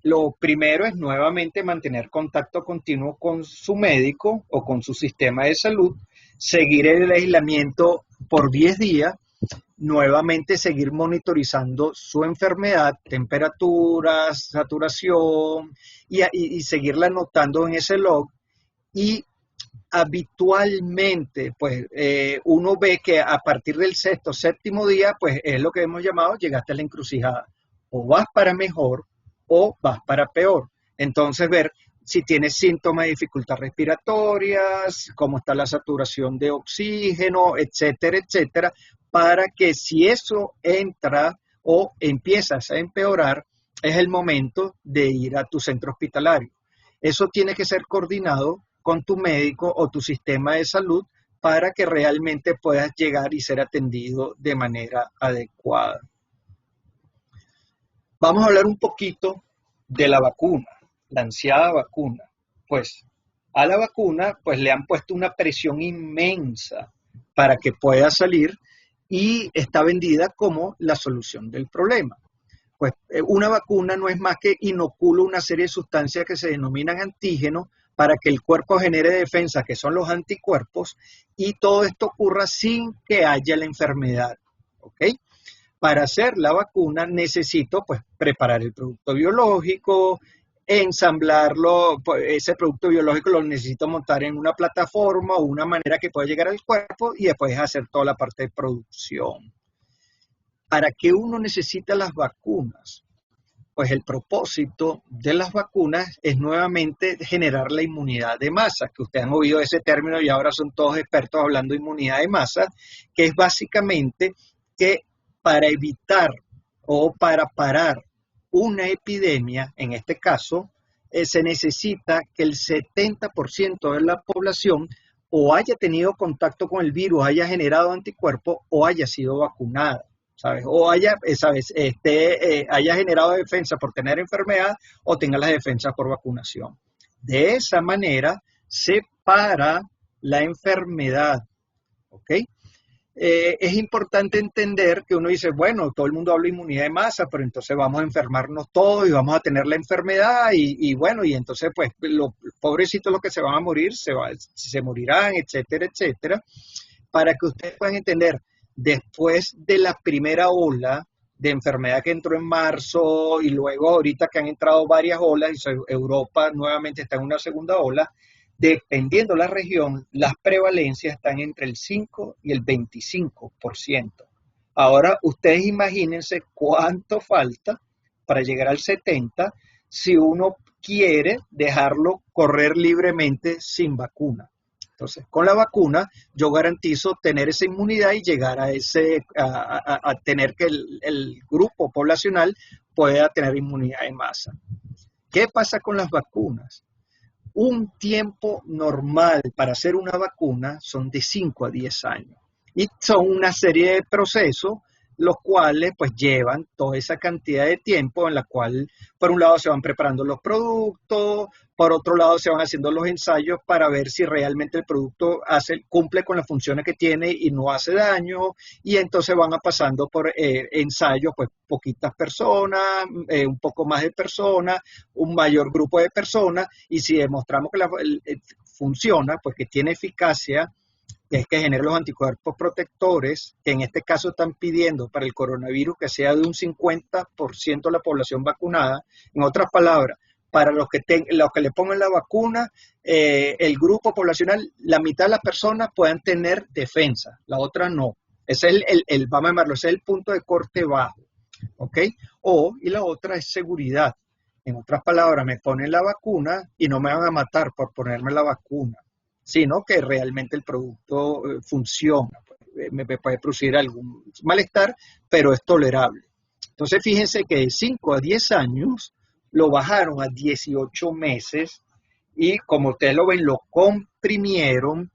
Lo primero es nuevamente mantener contacto continuo con su médico o con su sistema de salud, seguir el aislamiento por 10 días, nuevamente seguir monitorizando su enfermedad, temperaturas, saturación y seguirla anotando en ese log. Y habitualmente, pues uno ve que a partir del sexto, séptimo día, pues es lo que hemos llamado, llegaste a la encrucijada. O vas para mejor o vas para peor. Entonces ver si tienes síntomas de dificultad respiratorias, cómo está la saturación de oxígeno, etcétera, etcétera, para que si eso entra o empiezas a empeorar, es el momento de ir a tu centro hospitalario. Eso tiene que ser coordinado con tu médico o tu sistema de salud para que realmente puedas llegar y ser atendido de manera adecuada. Vamos a hablar un poquito de la vacuna, la ansiada vacuna. Pues a la vacuna pues le han puesto una presión inmensa para que pueda salir y está vendida como la solución del problema. Pues una vacuna no es más que inocula una serie de sustancias que se denominan antígenos para que el cuerpo genere defensas, que son los anticuerpos, y todo esto ocurra sin que haya la enfermedad. ¿Ok? Para hacer la vacuna necesito pues preparar el producto biológico, ensamblarlo, pues, ese producto biológico lo necesito montar en una plataforma o una manera que pueda llegar al cuerpo y después hacer toda la parte de producción. ¿Para qué uno necesita las vacunas? Pues el propósito de las vacunas es nuevamente generar la inmunidad de masa, que ustedes han oído ese término y ahora son todos expertos hablando de inmunidad de masa, que es básicamente que para evitar o para parar una epidemia, en este caso, se necesita que el 70% de la población o haya tenido contacto con el virus, haya generado anticuerpos o haya sido vacunada. ¿Sabes? O haya generado defensa por tener enfermedad o tenga las defensas por vacunación. De esa manera se para la enfermedad. ¿Ok? Es importante entender que uno dice, bueno, todo el mundo habla de inmunidad de masa, pero entonces vamos a enfermarnos todos y vamos a tener la enfermedad y bueno, y entonces pues los pobrecitos los que se van a morir, se morirán, etcétera, etcétera, para que ustedes puedan entender. Después de la primera ola de enfermedad que entró en marzo y luego ahorita que han entrado varias olas y Europa nuevamente está en una segunda ola, dependiendo la región, las prevalencias están entre el 5 y el 25%. Ahora ustedes imagínense cuánto falta para llegar al 70% si uno quiere dejarlo correr libremente sin vacuna. Entonces, con la vacuna yo garantizo tener esa inmunidad y llegar a tener que el grupo poblacional pueda tener inmunidad de masa. ¿Qué pasa con las vacunas? Un tiempo normal para hacer una vacuna son de 5 a 10 años y son una serie de procesos los cuales pues llevan toda esa cantidad de tiempo en la cual por un lado se van preparando los productos, por otro lado se van haciendo los ensayos para ver si realmente el producto cumple con las funciones que tiene y no hace daño, y entonces van pasando por ensayos, pues poquitas personas, un poco más de personas, un mayor grupo de personas, y si demostramos que funciona, pues que tiene eficacia, que es que genere los anticuerpos protectores, que en este caso están pidiendo para el coronavirus que sea de un 50% de la población vacunada. En otras palabras, para los que le pongan la vacuna, el grupo poblacional, la mitad de las personas puedan tener defensa, la otra no. Ese es vamos a llamarlo, ese es el punto de corte bajo, ¿ok? Y la otra es seguridad. En otras palabras, me ponen la vacuna y no me van a matar por ponerme la vacuna. sino que realmente el producto funciona. Me puede producir algún malestar, pero es tolerable. Entonces fíjense que de 5 a 10 años lo bajaron a 18 meses y como ustedes lo ven, lo comprimieron.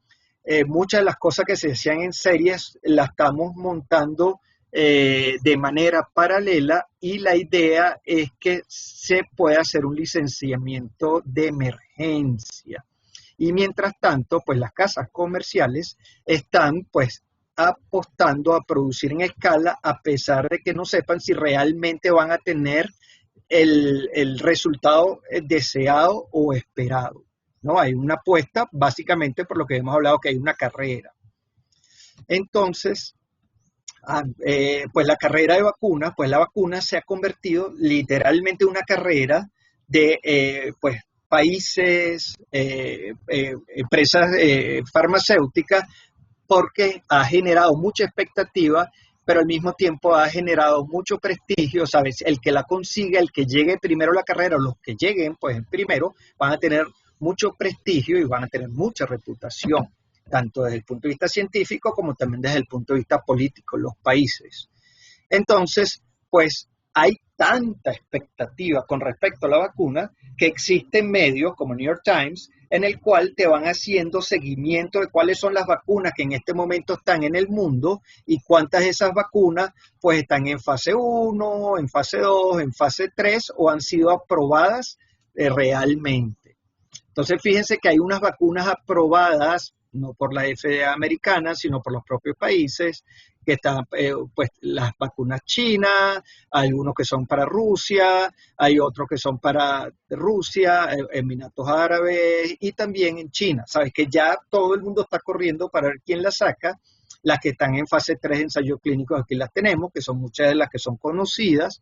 Muchas de las cosas que se hacían en series las estamos montando de manera paralela y la idea es que se pueda hacer un licenciamiento de emergencia. Y mientras tanto, pues las casas comerciales están pues apostando a producir en escala a pesar de que no sepan si realmente van a tener el resultado deseado o esperado. ¿No? Hay una apuesta básicamente por lo que hemos hablado que hay una carrera. Entonces, pues la carrera de vacunas, pues la vacuna se ha convertido literalmente en una carrera de pues países, empresas farmacéuticas, porque ha generado mucha expectativa, pero al mismo tiempo ha generado mucho prestigio, ¿sabes? El que la consiga, el que llegue primero a la carrera, o los que lleguen pues primero, van a tener mucho prestigio y van a tener mucha reputación, tanto desde el punto de vista científico como también desde el punto de vista político, los países. Entonces, pues hay tanta expectativa con respecto a la vacuna que existen medios como New York Times en el cual te van haciendo seguimiento de cuáles son las vacunas que en este momento están en el mundo y cuántas de esas vacunas pues están en fase 1, en fase 2, en fase 3 o han sido aprobadas realmente. Entonces fíjense que hay unas vacunas aprobadas no por la FDA americana, sino por los propios países, que están pues las vacunas chinas, hay algunos que son para Rusia, hay otros que son para Rusia, Emiratos Árabes y también en China. Sabes que ya todo el mundo está corriendo para ver quién la saca. Las que están en fase 3 de ensayos clínicos aquí las tenemos, que son muchas de las que son conocidas.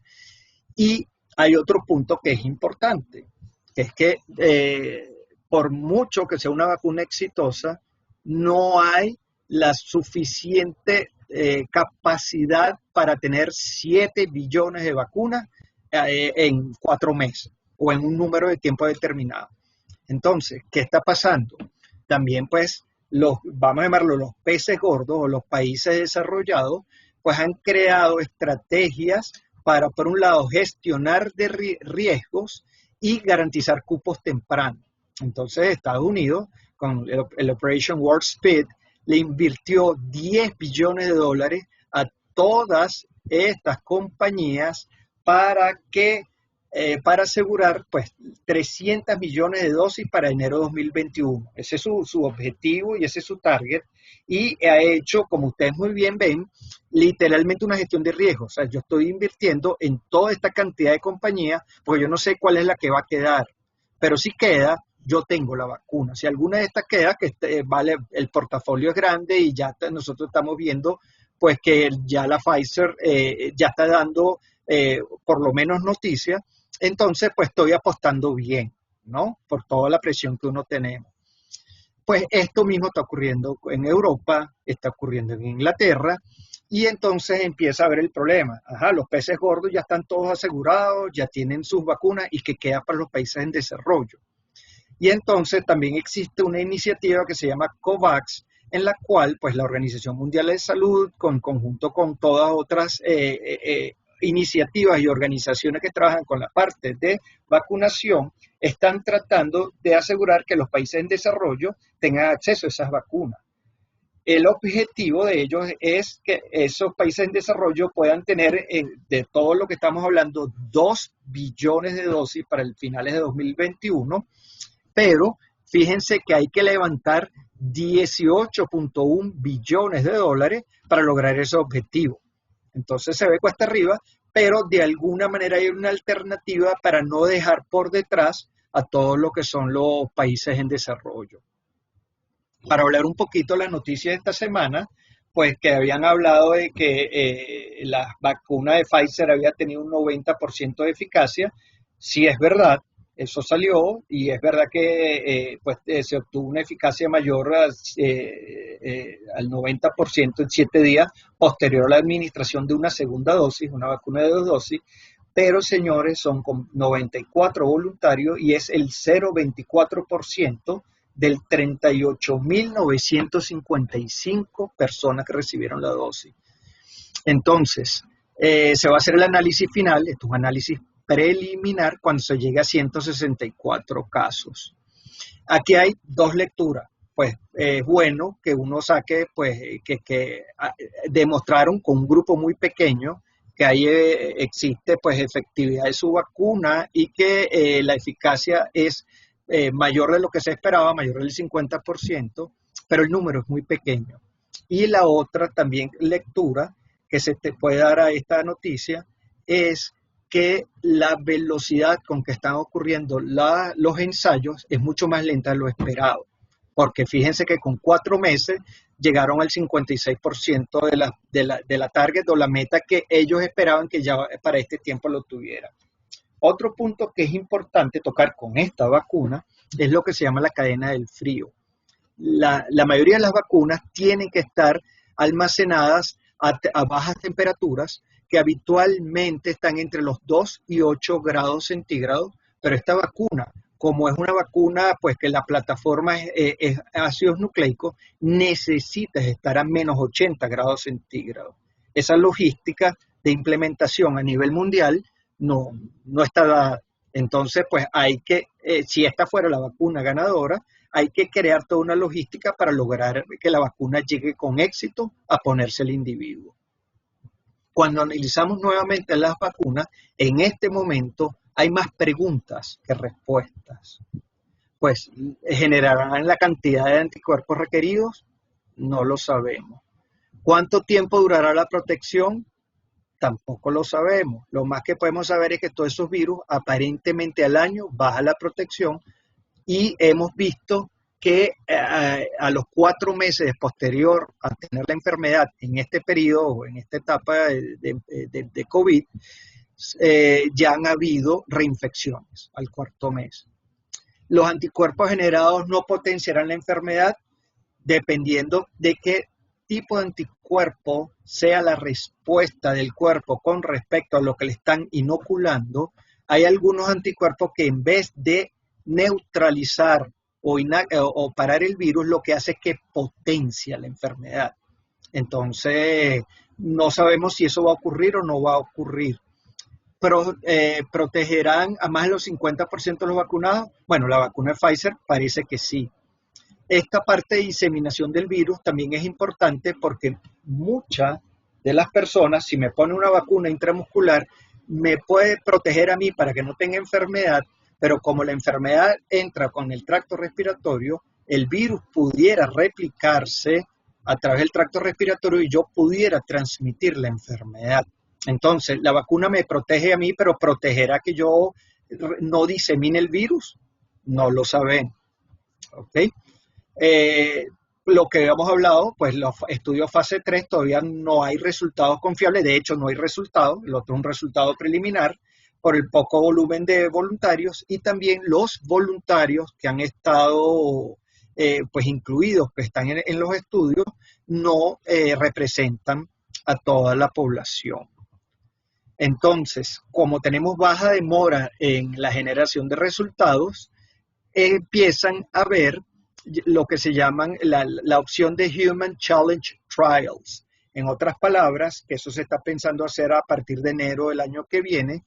Y hay otro punto que es importante, que es que por mucho que sea una vacuna exitosa, no hay la suficiente capacidad para tener 7 billones de vacunas en 4 meses o en un número de tiempo determinado. Entonces, ¿qué está pasando? También pues vamos a llamarlo los peces gordos o los países desarrollados, pues han creado estrategias para, por un lado, gestionar de riesgos y garantizar cupos tempranos. Entonces, Estados Unidos, con el Operation Warp Speed, le invirtió 10 billones de dólares a todas estas compañías para asegurar pues 300 millones de dosis para enero de 2021. Ese es su objetivo y ese es su target. Y ha hecho, como ustedes muy bien ven, literalmente una gestión de riesgos. O sea, yo estoy invirtiendo en toda esta cantidad de compañías porque yo no sé cuál es la que va a quedar. Pero si queda, yo tengo la vacuna. Si alguna de estas queda, que vale, el portafolio es grande y ya nosotros estamos viendo pues que ya la Pfizer ya está dando por lo menos noticias, entonces pues estoy apostando bien, ¿no? Por toda la presión que uno tenemos. Pues esto mismo está ocurriendo en Europa, está ocurriendo en Inglaterra, y entonces empieza a haber el problema. Ajá, los peces gordos ya están todos asegurados, ya tienen sus vacunas, y que queda para los países en desarrollo. Y entonces también existe una iniciativa que se llama COVAX, en la cual pues la Organización Mundial de Salud, en conjunto con todas otras iniciativas y organizaciones que trabajan con la parte de vacunación, están tratando de asegurar que los países en desarrollo tengan acceso a esas vacunas. El objetivo de ellos es que esos países en desarrollo puedan tener, de todo lo que estamos hablando, 2 billones de dosis para el finales de 2021, pero fíjense que hay que levantar 18.1 billones de dólares para lograr ese objetivo. Entonces se ve cuesta arriba, pero de alguna manera hay una alternativa para no dejar por detrás a todo lo que son los países en desarrollo. Para hablar un poquito de la noticia de esta semana, pues que habían hablado de que la vacuna de Pfizer había tenido un 90% de eficacia. Sí es verdad, eso salió y es verdad que se obtuvo una eficacia mayor al 90% en 7 días posterior a la administración de una segunda dosis, una vacuna de 2 dosis, pero señores, son con 94 voluntarios y es el 0,24% del 38.955 personas que recibieron la dosis. Entonces, se va a hacer el análisis final, esto es un análisis preliminar cuando se llegue a 164 casos. Aquí hay dos lecturas. Pues es bueno que uno saque, pues, que demostraron con un grupo muy pequeño que ahí existe, pues, efectividad de su vacuna y que la eficacia es mayor de lo que se esperaba, mayor del 50%, pero el número es muy pequeño. Y la otra también lectura que se te puede dar a esta noticia es que la velocidad con que están ocurriendo los ensayos es mucho más lenta de lo esperado. Porque fíjense que con 4 meses llegaron al 56% de la target o la meta que ellos esperaban que ya para este tiempo lo tuviera. Otro punto que es importante tocar con esta vacuna es lo que se llama la cadena del frío. La mayoría de las vacunas tienen que estar almacenadas a bajas temperaturas que habitualmente están entre los 2 y 8 grados centígrados, pero esta vacuna, como es una vacuna, pues que la plataforma es ácidos nucleicos, necesita estar a menos 80 grados centígrados. Esa logística de implementación a nivel mundial no está dada. Entonces, pues hay que, si esta fuera la vacuna ganadora, hay que crear toda una logística para lograr que la vacuna llegue con éxito a ponerse el individuo. Cuando analizamos nuevamente las vacunas, en este momento hay más preguntas que respuestas. Pues, ¿generarán la cantidad de anticuerpos requeridos? No lo sabemos. ¿Cuánto tiempo durará la protección? Tampoco lo sabemos. Lo más que podemos saber es que todos esos virus, aparentemente al año, baja la protección y hemos visto que a los 4 meses posterior a tener la enfermedad en este periodo, en esta etapa de COVID, ya han habido reinfecciones al 4.º mes. Los anticuerpos generados no potenciarán la enfermedad dependiendo de qué tipo de anticuerpo sea la respuesta del cuerpo con respecto a lo que le están inoculando. Hay algunos anticuerpos que en vez de neutralizar o parar el virus, lo que hace es que potencia la enfermedad. Entonces, no sabemos si eso va a ocurrir o no va a ocurrir. ¿Protegerán a más del 50% de los vacunados? Bueno, la vacuna de Pfizer parece que sí. Esta parte de diseminación del virus también es importante porque muchas de las personas, si me ponen una vacuna intramuscular, me puede proteger a mí para que no tenga enfermedad, pero como la enfermedad entra con el tracto respiratorio, el virus pudiera replicarse a través del tracto respiratorio y yo pudiera transmitir la enfermedad. Entonces, la vacuna me protege a mí, pero ¿protegerá que yo no disemine el virus? No lo sabemos. ¿Ok? Lo que hemos hablado, pues los estudios fase 3 todavía no hay resultados confiables, de hecho no hay resultados, el otro es un resultado preliminar por el poco volumen de voluntarios y también los voluntarios que han estado pues incluidos, que están en los estudios, no representan a toda la población. Entonces, como tenemos baja demora en la generación de resultados, empiezan a ver lo que se llaman la opción de Human Challenge Trials. En otras palabras, que eso se está pensando hacer a partir de enero del año que viene,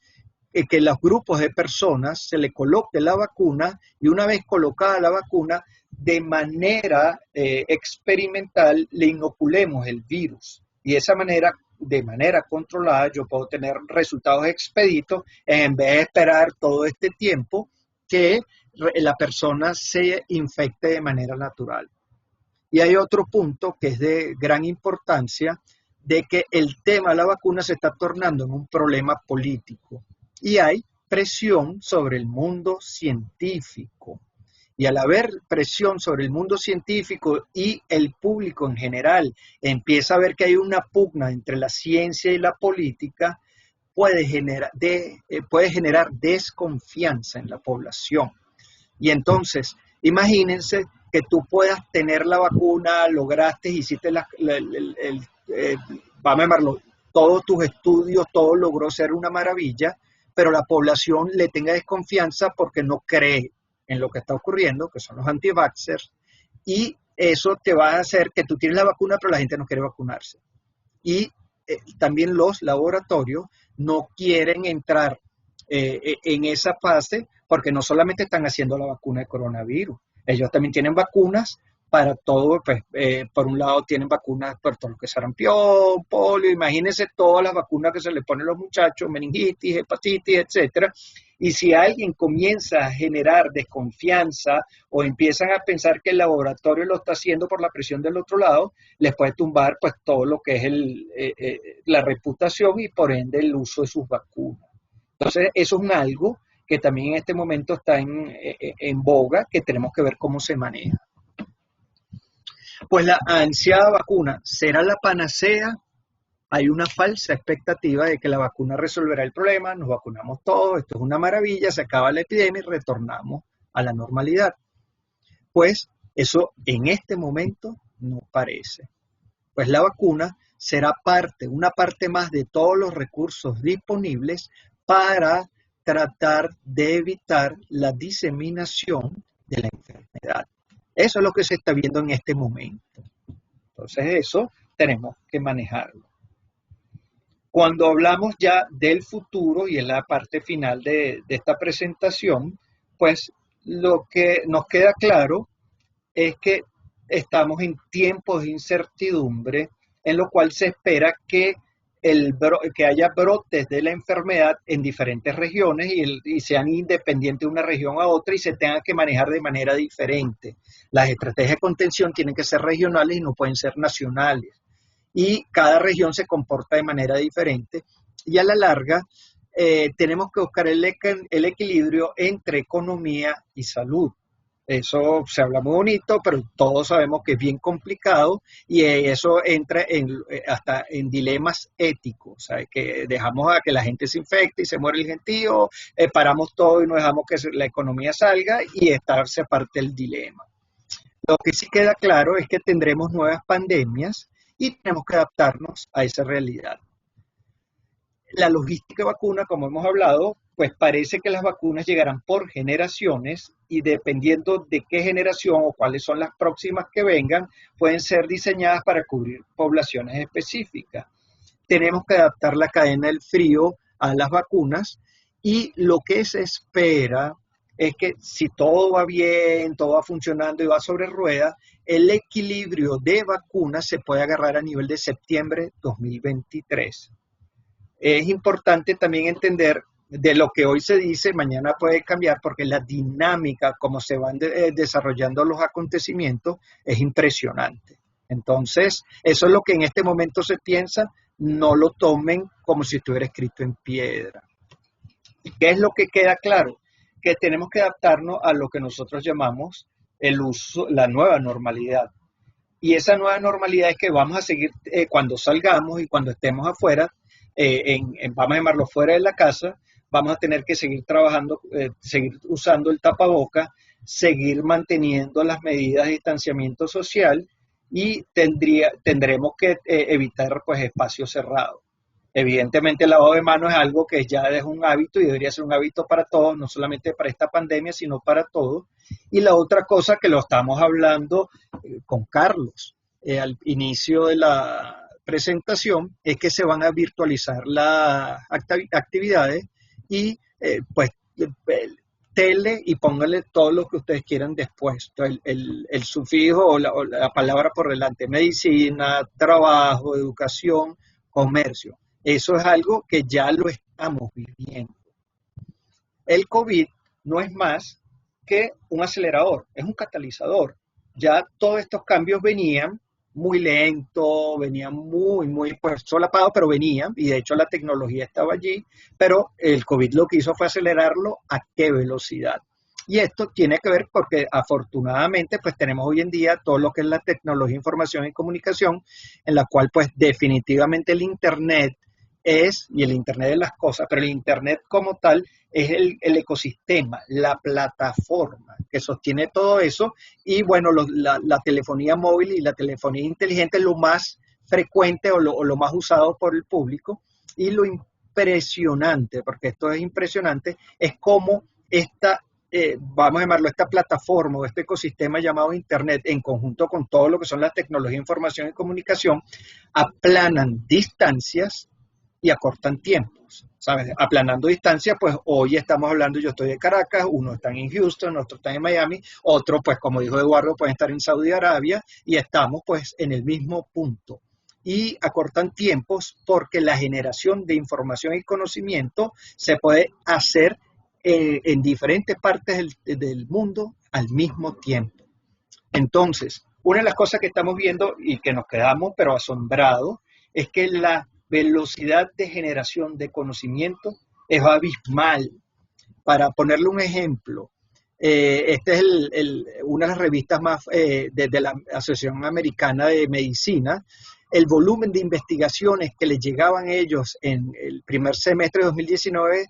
que los grupos de personas se le coloque la vacuna y una vez colocada la vacuna, de manera experimental le inoculemos el virus. Y de esa manera, de manera controlada, yo puedo tener resultados expeditos en vez de esperar todo este tiempo que la persona se infecte de manera natural. Y hay otro punto que es de gran importancia, de que el tema de la vacuna se está tornando en un problema político. Y hay presión sobre el mundo científico. Y al haber presión sobre el mundo científico y el público en general empieza a ver que hay una pugna entre la ciencia y la política, puede generar desconfianza en la población. Y entonces, imagínense que tú puedas tener la vacuna, lograste, hiciste vamos a llamarlo, todos tus estudios, todo logró ser una maravilla, pero la población le tenga desconfianza porque no cree en lo que está ocurriendo, que son los anti-vaxxers, y eso te va a hacer que tú tienes la vacuna, pero la gente no quiere vacunarse. Y también los laboratorios no quieren entrar en esa fase porque no solamente están haciendo la vacuna de coronavirus, ellos también tienen vacunas para todo, pues, por un lado tienen vacunas para todo lo que es sarampión, polio, imagínense todas las vacunas que se le ponen a los muchachos, meningitis, hepatitis, etcétera. Y si alguien comienza a generar desconfianza o empiezan a pensar que el laboratorio lo está haciendo por la presión del otro lado, les puede tumbar pues todo lo que es la reputación y por ende el uso de sus vacunas. Entonces, eso es algo que también en este momento está en boga, que tenemos que ver cómo se maneja. Pues la ansiada vacuna será la panacea. Hay una falsa expectativa de que la vacuna resolverá el problema, nos vacunamos todos, esto es una maravilla, se acaba la epidemia y retornamos a la normalidad. Pues eso en este momento no parece. Pues la vacuna será una parte más de todos los recursos disponibles para tratar de evitar la diseminación de la enfermedad. Eso es lo que se está viendo en este momento. Entonces eso tenemos que manejarlo. Cuando hablamos ya del futuro y en la parte final de esta presentación, pues lo que nos queda claro es que estamos en tiempos de incertidumbre, en lo cual se espera que haya brotes de la enfermedad en diferentes regiones y sean independientes de una región a otra y se tengan que manejar de manera diferente. Las estrategias de contención tienen que ser regionales y no pueden ser nacionales. Y cada región se comporta de manera diferente. Y a la larga tenemos que buscar el equilibrio entre economía y salud. Eso se habla muy bonito, pero todos sabemos que es bien complicado y eso entra hasta en dilemas éticos, ¿sabes? Que dejamos a que la gente se infecte y se muere el gentío, paramos todo y no dejamos que la economía salga y estarse parte del dilema. Lo que sí queda claro es que tendremos nuevas pandemias y tenemos que adaptarnos a esa realidad. La logística de vacuna, como hemos hablado, pues parece que las vacunas llegarán por generaciones y dependiendo de qué generación o cuáles son las próximas que vengan, pueden ser diseñadas para cubrir poblaciones específicas. Tenemos que adaptar la cadena del frío a las vacunas y lo que se espera es que si todo va bien, todo va funcionando y va sobre ruedas, el equilibrio de vacunas se puede agarrar a nivel de septiembre 2023. Es importante también entender de lo que hoy se dice, mañana puede cambiar porque la dinámica, como se van desarrollando los acontecimientos, es impresionante. Entonces, eso es lo que en este momento se piensa, no lo tomen como si estuviera escrito en piedra. ¿Qué es lo que queda claro? Que tenemos que adaptarnos a lo que nosotros llamamos la nueva normalidad. Y esa nueva normalidad es que vamos a seguir, cuando salgamos y cuando estemos afuera, vamos a llamarlo fuera de la casa, vamos a tener que seguir trabajando, seguir usando el tapaboca, seguir manteniendo las medidas de distanciamiento social y tendremos que evitar pues espacios cerrados. Evidentemente el lavado de manos es algo que ya es un hábito y debería ser un hábito para todos, no solamente para esta pandemia, sino para todos. Y la otra cosa que lo estamos hablando con Carlos al inicio de la presentación es que se van a virtualizar las actividades y pues tele y póngale todo lo que ustedes quieran después, el sufijo o la palabra por delante, medicina, trabajo, educación, comercio. Eso es algo que ya lo estamos viviendo. El COVID no es más que un acelerador, es un catalizador. Ya todos estos cambios venían muy lento, venían muy pues, solapados, pero venían, y de hecho la tecnología estaba allí, pero el COVID lo que hizo fue acelerarlo a qué velocidad. Y esto tiene que ver porque afortunadamente pues tenemos hoy en día todo lo que es la tecnología, información y comunicación, en la cual pues definitivamente el Internet y el Internet de las cosas, pero el Internet como tal es el ecosistema, la plataforma que sostiene todo eso y bueno, la telefonía móvil y la telefonía inteligente es lo más frecuente o lo más usado por el público y lo impresionante, porque esto es impresionante, es cómo esta vamos a llamarlo, esta plataforma o este ecosistema llamado Internet, en conjunto con todo lo que son las tecnologías de información y comunicación, aplanan distancias y acortan tiempos, ¿sabes? Aplanando distancias, pues hoy estamos hablando, yo estoy de Caracas, uno está en Houston, otro está en Miami, otro, pues como dijo Eduardo, puede estar en Saudi Arabia y estamos pues en el mismo punto. Y acortan tiempos porque la generación de información y conocimiento se puede hacer en diferentes partes del mundo al mismo tiempo. Entonces, una de las cosas que estamos viendo y que nos quedamos pero asombrados es que la velocidad de generación de conocimiento es abismal. Para ponerle un ejemplo, esta es una de las revistas más de la Asociación Americana de Medicina. El volumen de investigaciones que les llegaban a ellos en el primer semestre de 2019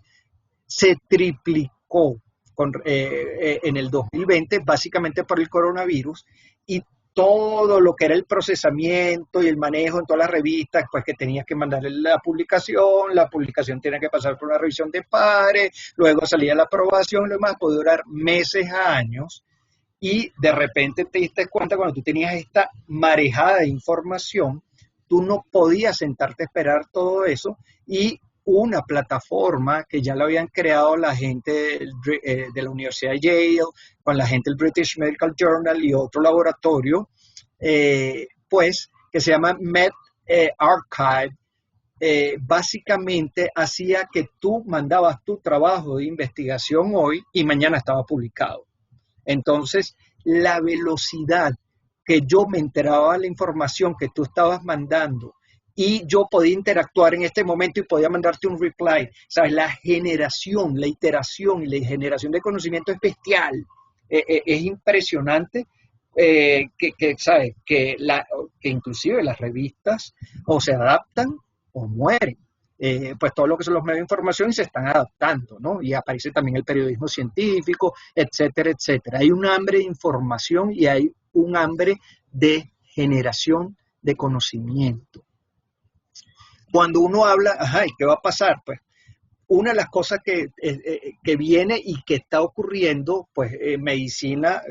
se triplicó en el 2020, básicamente por el coronavirus, y todo lo que era el procesamiento y el manejo en todas las revistas, pues que tenías que mandarle la publicación tenía que pasar por una revisión de pares, luego salía la aprobación, lo demás puede durar meses a años, y de repente te diste cuenta cuando tú tenías esta marejada de información, tú no podías sentarte a esperar todo eso, y una plataforma que ya la habían creado la gente de la Universidad de Yale, con la gente del British Medical Journal y otro laboratorio, pues que se llama medRxiv, básicamente hacía que tú mandabas tu trabajo de investigación hoy y mañana estaba publicado. Entonces, la velocidad que yo me enteraba de la información que tú estabas mandando y yo podía interactuar en este momento y podía mandarte un reply. ¿Sabes? La generación, la iteración y la generación de conocimiento es bestial. Es impresionante ¿sabes? Que inclusive las revistas o se adaptan o mueren. Pues todo lo que son los medios de información se están adaptando, ¿no? Y aparece también el periodismo científico, etcétera, etcétera. Hay un hambre de información y hay un hambre de generación de conocimiento. Cuando uno habla, ajá, ¿y qué va a pasar? Pues una de las cosas que viene y que está ocurriendo, pues en medicina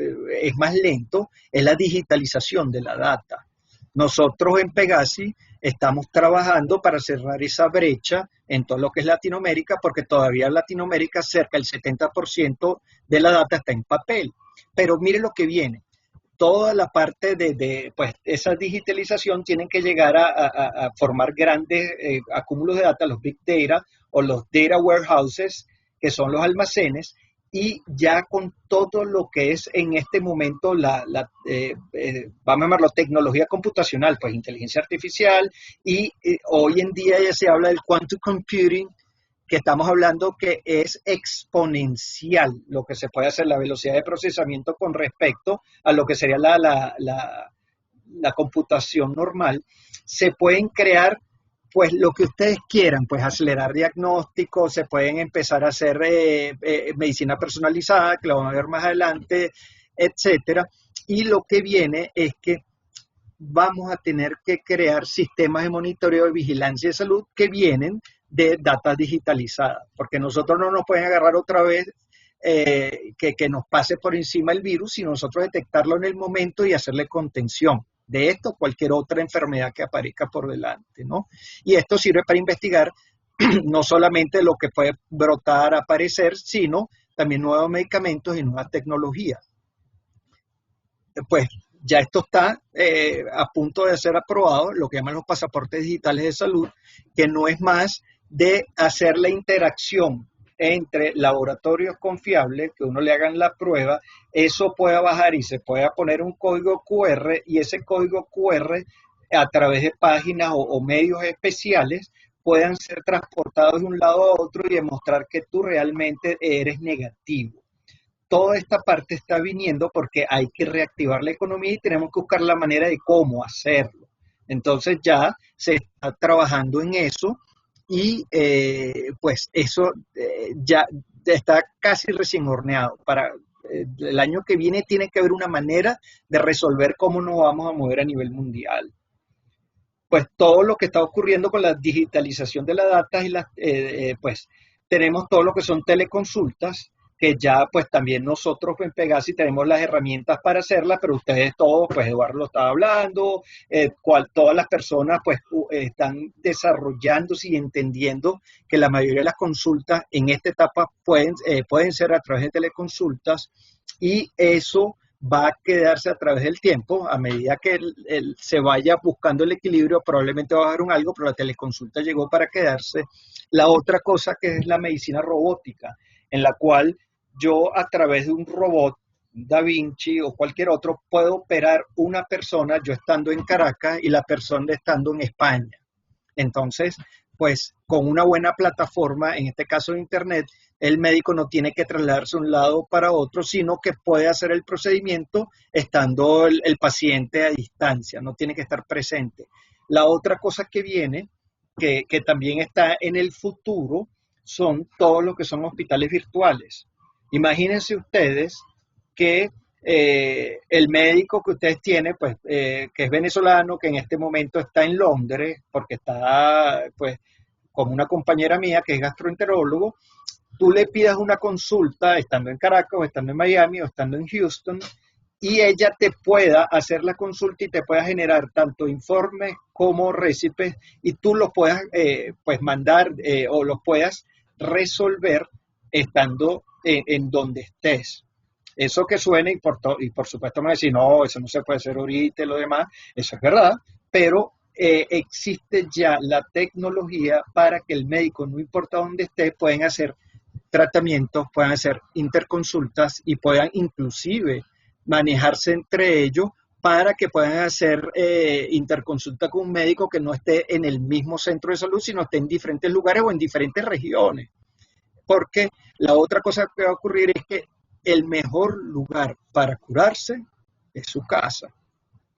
es más lento, es la digitalización de la data. Nosotros en Pegasi estamos trabajando para cerrar esa brecha en todo lo que es Latinoamérica, porque todavía en Latinoamérica cerca del 70% de la data está en papel. Pero mire lo que viene. Toda la parte pues, esa digitalización tienen que llegar a formar grandes acúmulos de data, los big data o los data warehouses, que son los almacenes, y ya con todo lo que es en este momento vamos a llamarlo tecnología computacional, pues inteligencia artificial, y hoy en día ya se habla del quantum computing, que estamos hablando que es exponencial lo que se puede hacer, la velocidad de procesamiento con respecto a lo que sería la computación normal. Se pueden crear pues lo que ustedes quieran, pues acelerar diagnósticos, se pueden empezar a hacer medicina personalizada, que lo van a ver más adelante, etcétera. Y lo que viene es que vamos a tener que crear sistemas de monitoreo de vigilancia de salud que vienen de data digitalizada, porque nosotros no nos pueden agarrar otra vez que nos pase por encima el virus, y nosotros detectarlo en el momento y hacerle contención de esto, cualquier otra enfermedad que aparezca por delante, ¿no? Y esto sirve para investigar no solamente lo que puede brotar, aparecer, sino también nuevos medicamentos y nuevas tecnologías. Pues ya esto está a punto de ser aprobado, lo que llaman los pasaportes digitales de salud, que no es más de hacer la interacción entre laboratorios confiables, que uno le hagan la prueba, eso pueda bajar y se pueda poner un código QR, y ese código QR a través de páginas o medios especiales puedan ser transportados de un lado a otro y demostrar que tú realmente eres negativo. Toda esta parte está viniendo porque hay que reactivar la economía y tenemos que buscar la manera de cómo hacerlo. Entonces ya se está trabajando en eso y pues eso ya está casi recién horneado. Para el año que viene tiene que haber una manera de resolver cómo nos vamos a mover a nivel mundial. Pues todo lo que está ocurriendo con la digitalización de la data y pues tenemos todo lo que son teleconsultas, que ya pues también nosotros en Pegasi tenemos las herramientas para hacerla, pero ustedes todos, pues Eduardo lo estaba hablando, todas las personas pues están desarrollándose y entendiendo que la mayoría de las consultas en esta etapa pueden ser a través de teleconsultas, y eso va a quedarse a través del tiempo. A medida que se vaya buscando el equilibrio, probablemente va a haber un algo, pero la teleconsulta llegó para quedarse. La otra cosa que es la medicina robótica, en la cual yo a través de un robot, Da Vinci o cualquier otro, puedo operar una persona yo estando en Caracas y la persona estando en España. Entonces, pues con una buena plataforma, en este caso de Internet, el médico no tiene que trasladarse de un lado para otro, sino que puede hacer el procedimiento estando el paciente a distancia, no tiene que estar presente. La otra cosa que viene, que también está en el futuro, son todos los que son hospitales virtuales. Imagínense ustedes que el médico que ustedes tienen, pues, que es venezolano, que en este momento está en Londres, porque está, pues, como una compañera mía que es gastroenterólogo, tú le pidas una consulta estando en Caracas, o estando en Miami, o estando en Houston, y ella te pueda hacer la consulta y te pueda generar tanto informes como récipes, y tú los puedas pues mandar o los puedas resolver estando en donde estés. Eso que suene, y por supuesto me decís, no, eso no se puede hacer ahorita y lo demás, eso es verdad, pero existe ya la tecnología para que el médico, no importa dónde esté, pueden hacer tratamientos, puedan hacer interconsultas y puedan inclusive manejarse entre ellos para que puedan hacer interconsulta con un médico que no esté en el mismo centro de salud, sino esté en diferentes lugares o en diferentes regiones. Porque la otra cosa que va a ocurrir es que el mejor lugar para curarse es su casa.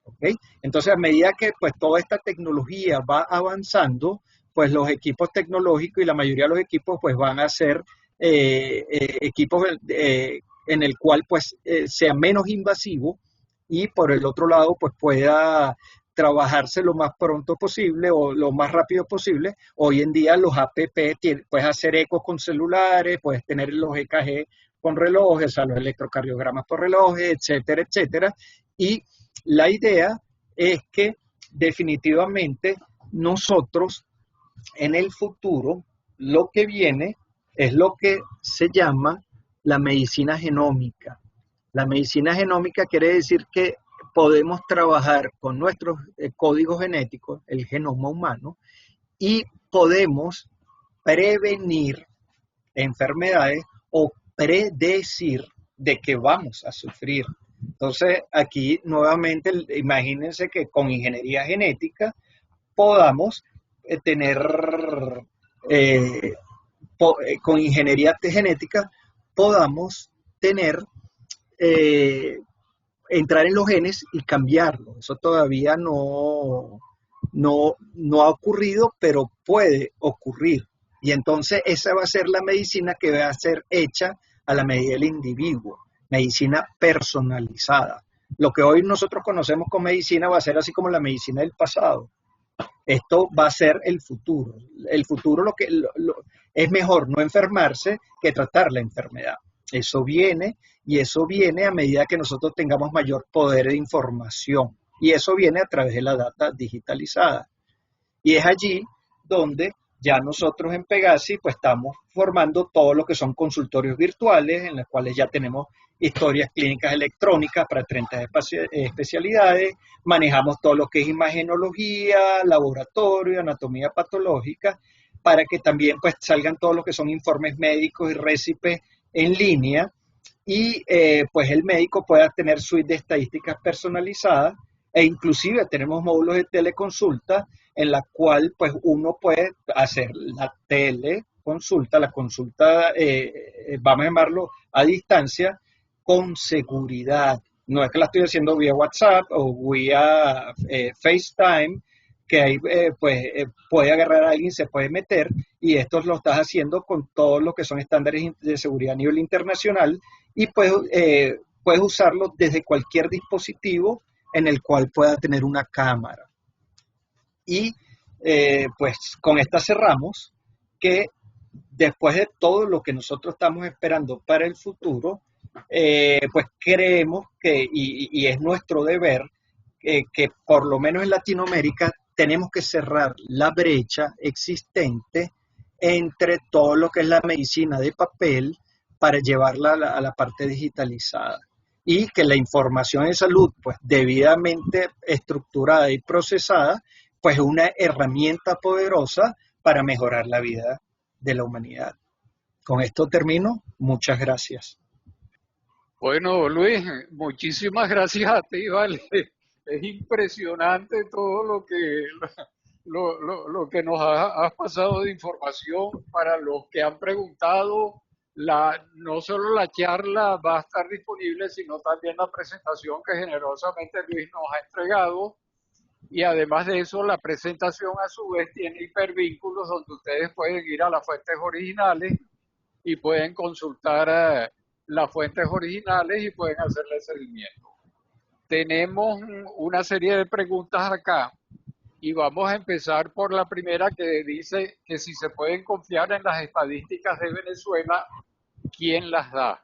¿Okay? Entonces, a medida que pues toda esta tecnología va avanzando, pues los equipos tecnológicos y la mayoría de los equipos pues van a ser equipos en el cual pues sea menos invasivo, y por el otro lado pues pueda trabajarse lo más pronto posible o lo más rápido posible. Hoy en día los APP, puedes hacer ecos con celulares, puedes tener los EKG con relojes, o sea, los electrocardiogramas por relojes, etcétera, etcétera. Y la idea es que definitivamente nosotros en el futuro lo que viene es lo que se llama la medicina genómica. La medicina genómica quiere decir que podemos trabajar con nuestros códigos genéticos, el genoma humano, y podemos prevenir enfermedades o predecir de que vamos a sufrir. Entonces, aquí nuevamente, imagínense que con ingeniería genética podamos tener, con ingeniería genética, podamos tener, entrar en los genes y cambiarlos. Eso todavía no ha ocurrido, pero puede ocurrir. Y entonces esa va a ser la medicina que va a ser hecha a la medida del individuo, medicina personalizada. Lo que hoy nosotros conocemos como medicina va a ser así como la medicina del pasado. Esto va a ser el futuro. El futuro es mejor no enfermarse que tratar la enfermedad. Eso viene, y eso viene a medida que nosotros tengamos mayor poder de información. Y eso viene a través de la data digitalizada. Y es allí donde ya nosotros en Pegasi pues estamos formando todo lo que son consultorios virtuales, en los cuales ya tenemos historias clínicas electrónicas para 30 especialidades, manejamos todo lo que es imagenología, laboratorio, anatomía patológica, para que también pues salgan todos los que son informes médicos y récipes en línea, y pues el médico pueda tener suite de estadísticas personalizadas, e inclusive tenemos módulos de teleconsulta en la cual pues uno puede hacer la teleconsulta, la consulta, vamos a llamarlo a distancia, con seguridad. No es que la estoy haciendo vía WhatsApp o vía FaceTime, que ahí puede agarrar a alguien, se puede meter, y esto lo estás haciendo con todos los que son estándares de seguridad a nivel internacional, y puedes usarlo desde cualquier dispositivo en el cual pueda tener una cámara. Y pues con esta cerramos, que después de todo lo que nosotros estamos esperando para el futuro, pues creemos y es nuestro deber, que por lo menos en Latinoamérica tenemos que cerrar la brecha existente entre todo lo que es la medicina de papel para llevarla a la parte digitalizada y que la información de salud, pues debidamente estructurada y procesada, pues es una herramienta poderosa para mejorar la vida de la humanidad. Con esto termino. Muchas gracias. Bueno, Luis, muchísimas gracias a ti, vale. Es impresionante todo lo que nos has pasado de información. Para los que han preguntado, no solo la charla va a estar disponible, sino también la presentación que generosamente Luis nos ha entregado. Y además de eso, la presentación a su vez tiene hipervínculos donde ustedes pueden ir a las fuentes originales y pueden consultar las fuentes originales y pueden hacerle seguimiento. Tenemos una serie de preguntas acá y vamos a empezar por la primera, que dice que si se pueden confiar en las estadísticas de Venezuela, ¿quién las da?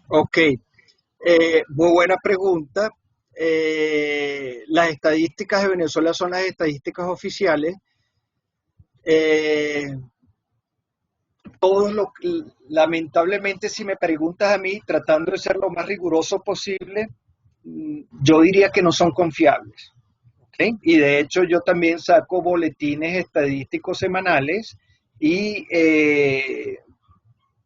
Ok, muy buena pregunta. Las estadísticas de Venezuela son las estadísticas oficiales. Lamentablemente, si me preguntas a mí, tratando de ser lo más riguroso posible, yo diría que no son confiables. ¿Okay? Y de hecho yo también saco boletines estadísticos semanales y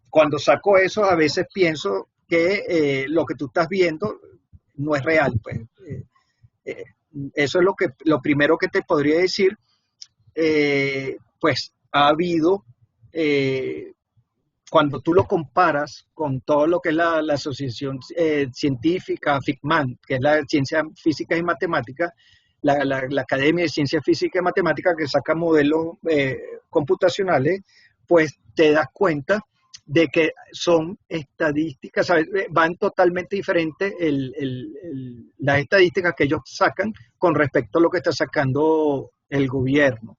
cuando saco eso a veces pienso que lo que tú estás viendo no es real. Pues. Eh, Eso es lo primero que te podría decir. Pues ha habido, cuando tú lo comparas con todo lo que es la Asociación Científica, FICMAN, que es la Ciencias Físicas y Matemáticas, la Academia de Ciencias Físicas y Matemáticas, que saca modelos computacionales, pues te das cuenta de que son estadísticas, ¿sabes? Van totalmente diferentes las estadísticas que ellos sacan con respecto a lo que está sacando el gobierno.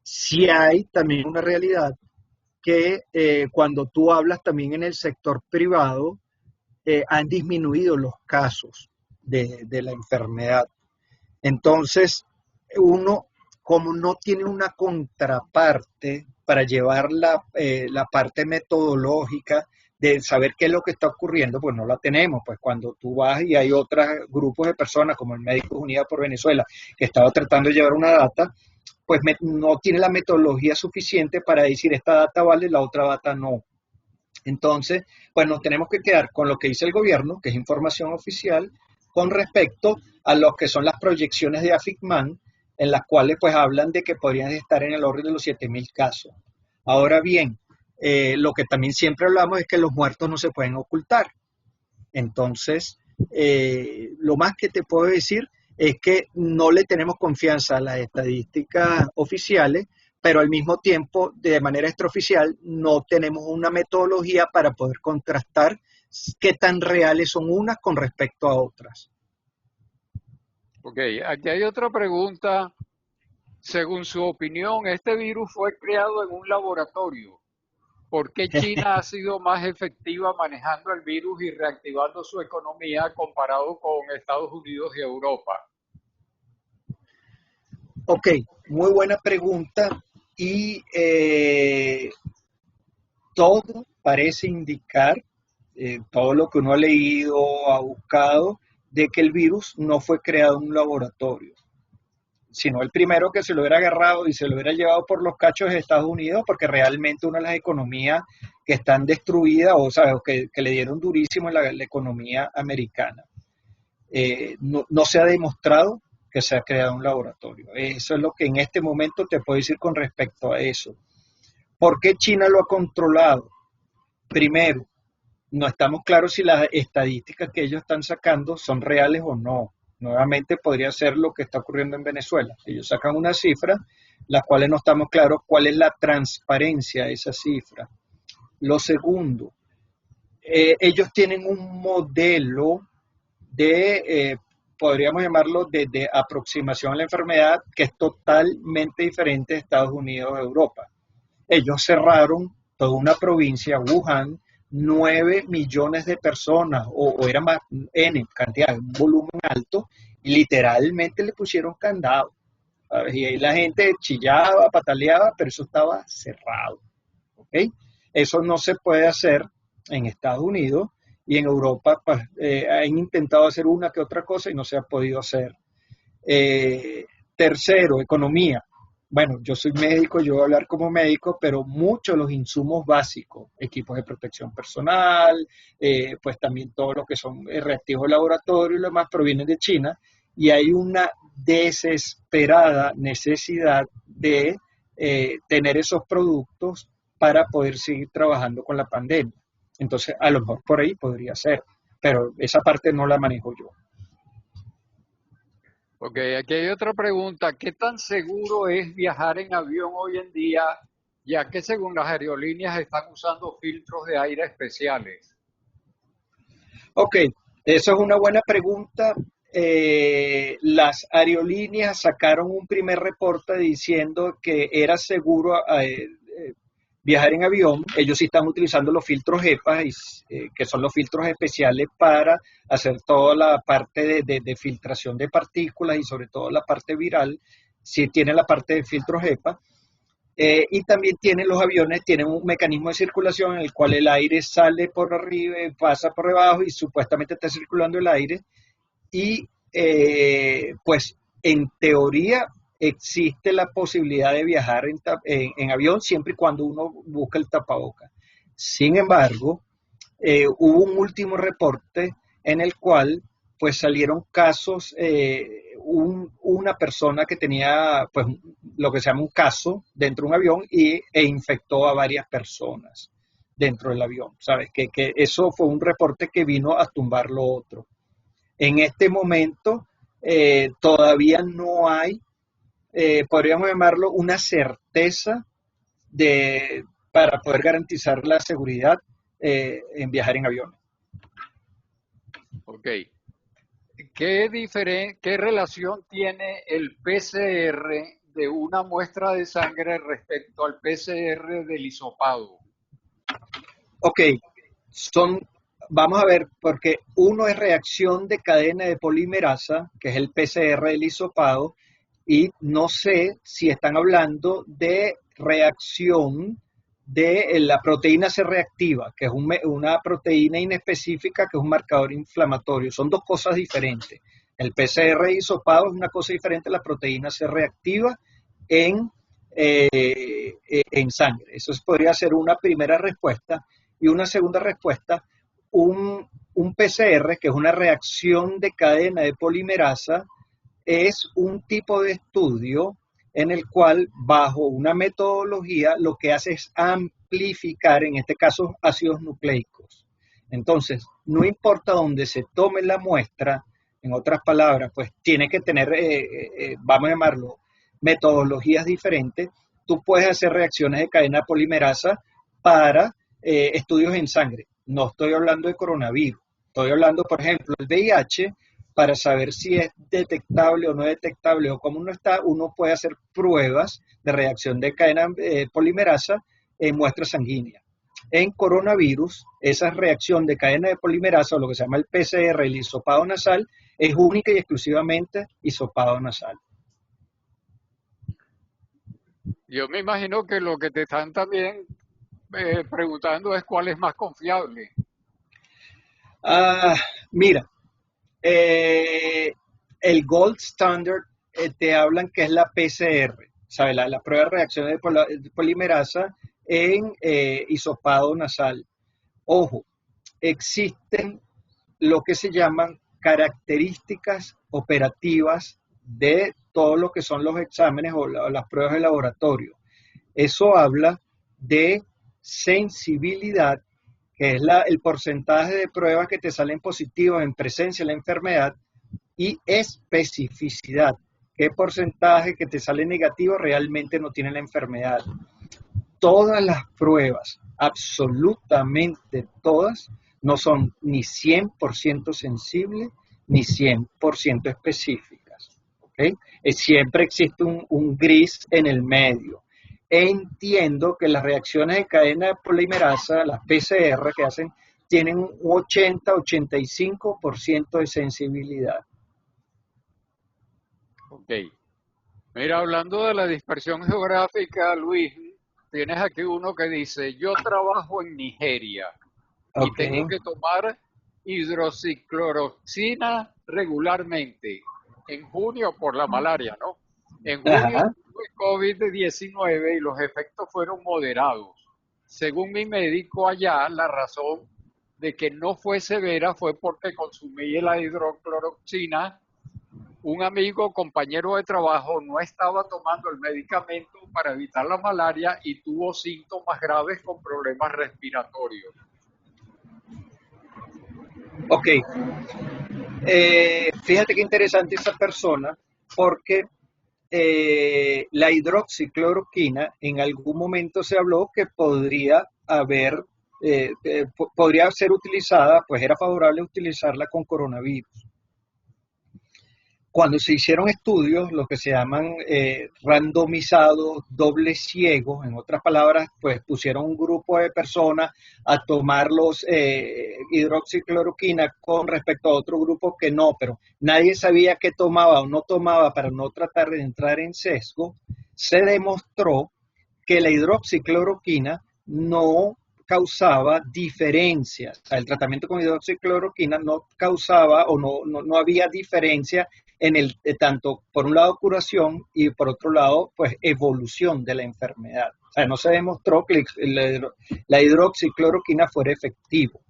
Sí hay también una realidad que cuando tú hablas también en el sector privado, han disminuido los casos de la enfermedad. Entonces, uno, como no tiene una contraparte para llevar la parte metodológica de saber qué es lo que está ocurriendo, pues no la tenemos. Pues cuando tú vas y hay otros grupos de personas, como el Médicos Unidos por Venezuela, que estaba tratando de llevar una data, pues no tiene la metodología suficiente para decir esta data vale, la otra data no. Entonces, pues nos tenemos que quedar con lo que dice el gobierno, que es información oficial, con respecto a lo que son las proyecciones de AFICMAN, en las cuales pues hablan de que podrían estar en el orden de los 7.000 casos. Ahora bien, lo que también siempre hablamos es que los muertos no se pueden ocultar. Entonces, lo más que te puedo decir es que no le tenemos confianza a las estadísticas oficiales, pero al mismo tiempo, de manera extraoficial, no tenemos una metodología para poder contrastar qué tan reales son unas con respecto a otras. Ok, aquí hay otra pregunta. Según su opinión, este virus fue creado en un laboratorio. ¿Por qué China ha sido más efectiva manejando el virus y reactivando su economía comparado con Estados Unidos y Europa? Ok, muy buena pregunta y todo parece indicar, todo lo que uno ha leído, ha buscado, de que el virus no fue creado en un laboratorio, sino el primero que se lo hubiera agarrado y se lo hubiera llevado por los cachos de Estados Unidos, porque realmente una de las economías que están destruidas, o sea, que le dieron durísimo en la economía americana. No se ha demostrado que se ha creado un laboratorio. Eso es lo que en este momento te puedo decir con respecto a eso. ¿Por qué China lo ha controlado? Primero, no estamos claros si las estadísticas que ellos están sacando son reales o no. Nuevamente podría ser lo que está ocurriendo en Venezuela. Ellos sacan una cifra, las cuales no estamos claros cuál es la transparencia de esa cifra. Lo segundo, ellos tienen un modelo de, podríamos llamarlo, de aproximación a la enfermedad que es totalmente diferente de Estados Unidos o Europa. Ellos cerraron toda una provincia, Wuhan, 9 millones de personas, o era más, N cantidad, un volumen alto, y literalmente le pusieron candado. ¿Sabes? Y ahí la gente chillaba, pataleaba, pero eso estaba cerrado. ¿Ok? Eso no se puede hacer en Estados Unidos y en Europa pues, han intentado hacer una que otra cosa y no se ha podido hacer. Tercero, economía. Bueno, yo soy médico, yo voy a hablar como médico, pero muchos de los insumos básicos, equipos de protección personal, pues también todo lo que son reactivos de laboratorio y lo demás provienen de China y hay una desesperada necesidad de tener esos productos para poder seguir trabajando con la pandemia. Entonces, a lo mejor por ahí podría ser, pero esa parte no la manejo yo. Ok, aquí hay otra pregunta. ¿Qué tan seguro es viajar en avión hoy en día, ya que según las aerolíneas están usando filtros de aire especiales? Ok, eso es una buena pregunta. Las aerolíneas sacaron un primer reporte diciendo que era seguro viajar en avión. Ellos sí están utilizando los filtros HEPA, que son los filtros especiales para hacer toda la parte de filtración de partículas y sobre todo la parte viral. Sí tiene la parte de filtros HEPA. Y también tienen los aviones, tienen un mecanismo de circulación en el cual el aire sale por arriba, pasa por debajo y supuestamente está circulando el aire. Y pues en teoría existe la posibilidad de viajar en avión siempre y cuando uno busque el tapaboca. Sin embargo, hubo un último reporte en el cual pues salieron casos, una persona que tenía pues lo que se llama un caso dentro de un avión e infectó a varias personas dentro del avión, ¿sabes? Que eso fue un reporte que vino a tumbar lo otro. En este momento todavía no hay, podríamos llamarlo, una certeza para poder garantizar la seguridad en viajar en avión. Ok. ¿Qué relación tiene el PCR de una muestra de sangre respecto al PCR del hisopado? Ok, vamos a ver, porque uno es reacción de cadena de polimerasa, que es el PCR del hisopado, y no sé si están hablando de reacción de la proteína C reactiva, que es una proteína inespecífica que es un marcador inflamatorio. Son dos cosas diferentes. El PCR hisopado es una cosa diferente a la proteína C reactiva en, en sangre. Eso podría ser una primera respuesta. Y una segunda respuesta, un PCR, que es una reacción de cadena de polimerasa, es un tipo de estudio en el cual, bajo una metodología, lo que hace es amplificar, en este caso, ácidos nucleicos. Entonces, no importa dónde se tome la muestra, en otras palabras, pues tiene que tener, vamos a llamarlo, metodologías diferentes. Tú puedes hacer reacciones de cadena polimerasa para estudios en sangre. No estoy hablando de coronavirus. Estoy hablando, por ejemplo, del VIH, para saber si es detectable o no detectable o cómo no está, uno puede hacer pruebas de reacción de cadena polimerasa en muestras sanguíneas. En coronavirus, esa reacción de cadena de polimerasa, o lo que se llama el PCR, el hisopado nasal, es única y exclusivamente hisopado nasal. Yo me imagino que lo que te están también preguntando es cuál es más confiable. Mira, el gold standard te hablan que es la PCR, ¿sabes? La prueba de reacción de polimerasa en hisopado nasal. Ojo, existen lo que se llaman características operativas de todo lo que son los exámenes o las pruebas de laboratorio. Eso habla de sensibilidad, que es el porcentaje de pruebas que te salen positivas en presencia de la enfermedad, y especificidad, qué porcentaje que te sale negativo realmente no tiene la enfermedad. Todas las pruebas, absolutamente todas, no son ni 100% sensibles ni 100% específicas. ¿Okay? Siempre existe un gris en el medio. entiendo que las reacciones de cadena de polimerasa, las PCR que hacen, tienen un 80-85% de sensibilidad. Ok. Mira, hablando de la dispersión geográfica, Luis, tienes aquí uno que dice, yo trabajo en Nigeria y Ok. tengo que tomar hidroxicloroxina regularmente. En junio por la malaria, ¿no? En junio Ajá. tuve COVID-19 y los efectos fueron moderados. Según mi médico allá, la razón de que no fue severa fue porque consumí la hidrocloroxina. Un amigo, compañero de trabajo, no estaba tomando el medicamento para evitar la malaria y tuvo síntomas graves con problemas respiratorios. Ok. Fíjate qué interesante esa persona, porque la hidroxicloroquina en algún momento se habló que podría ser utilizada, pues era favorable utilizarla con coronavirus. Cuando se hicieron estudios, lo que se llaman randomizados, dobles ciegos, en otras palabras, pues pusieron un grupo de personas a tomar los hidroxicloroquina con respecto a otro grupo que no, pero nadie sabía qué tomaba o no tomaba para no tratar de entrar en sesgo. Se demostró que la hidroxicloroquina no causaba diferencias. O sea, el tratamiento con hidroxicloroquina no causaba o no había diferencia en tanto por un lado curación y por otro lado pues evolución de la enfermedad. O sea, no se demostró que la hidroxicloroquina fuera efectivo.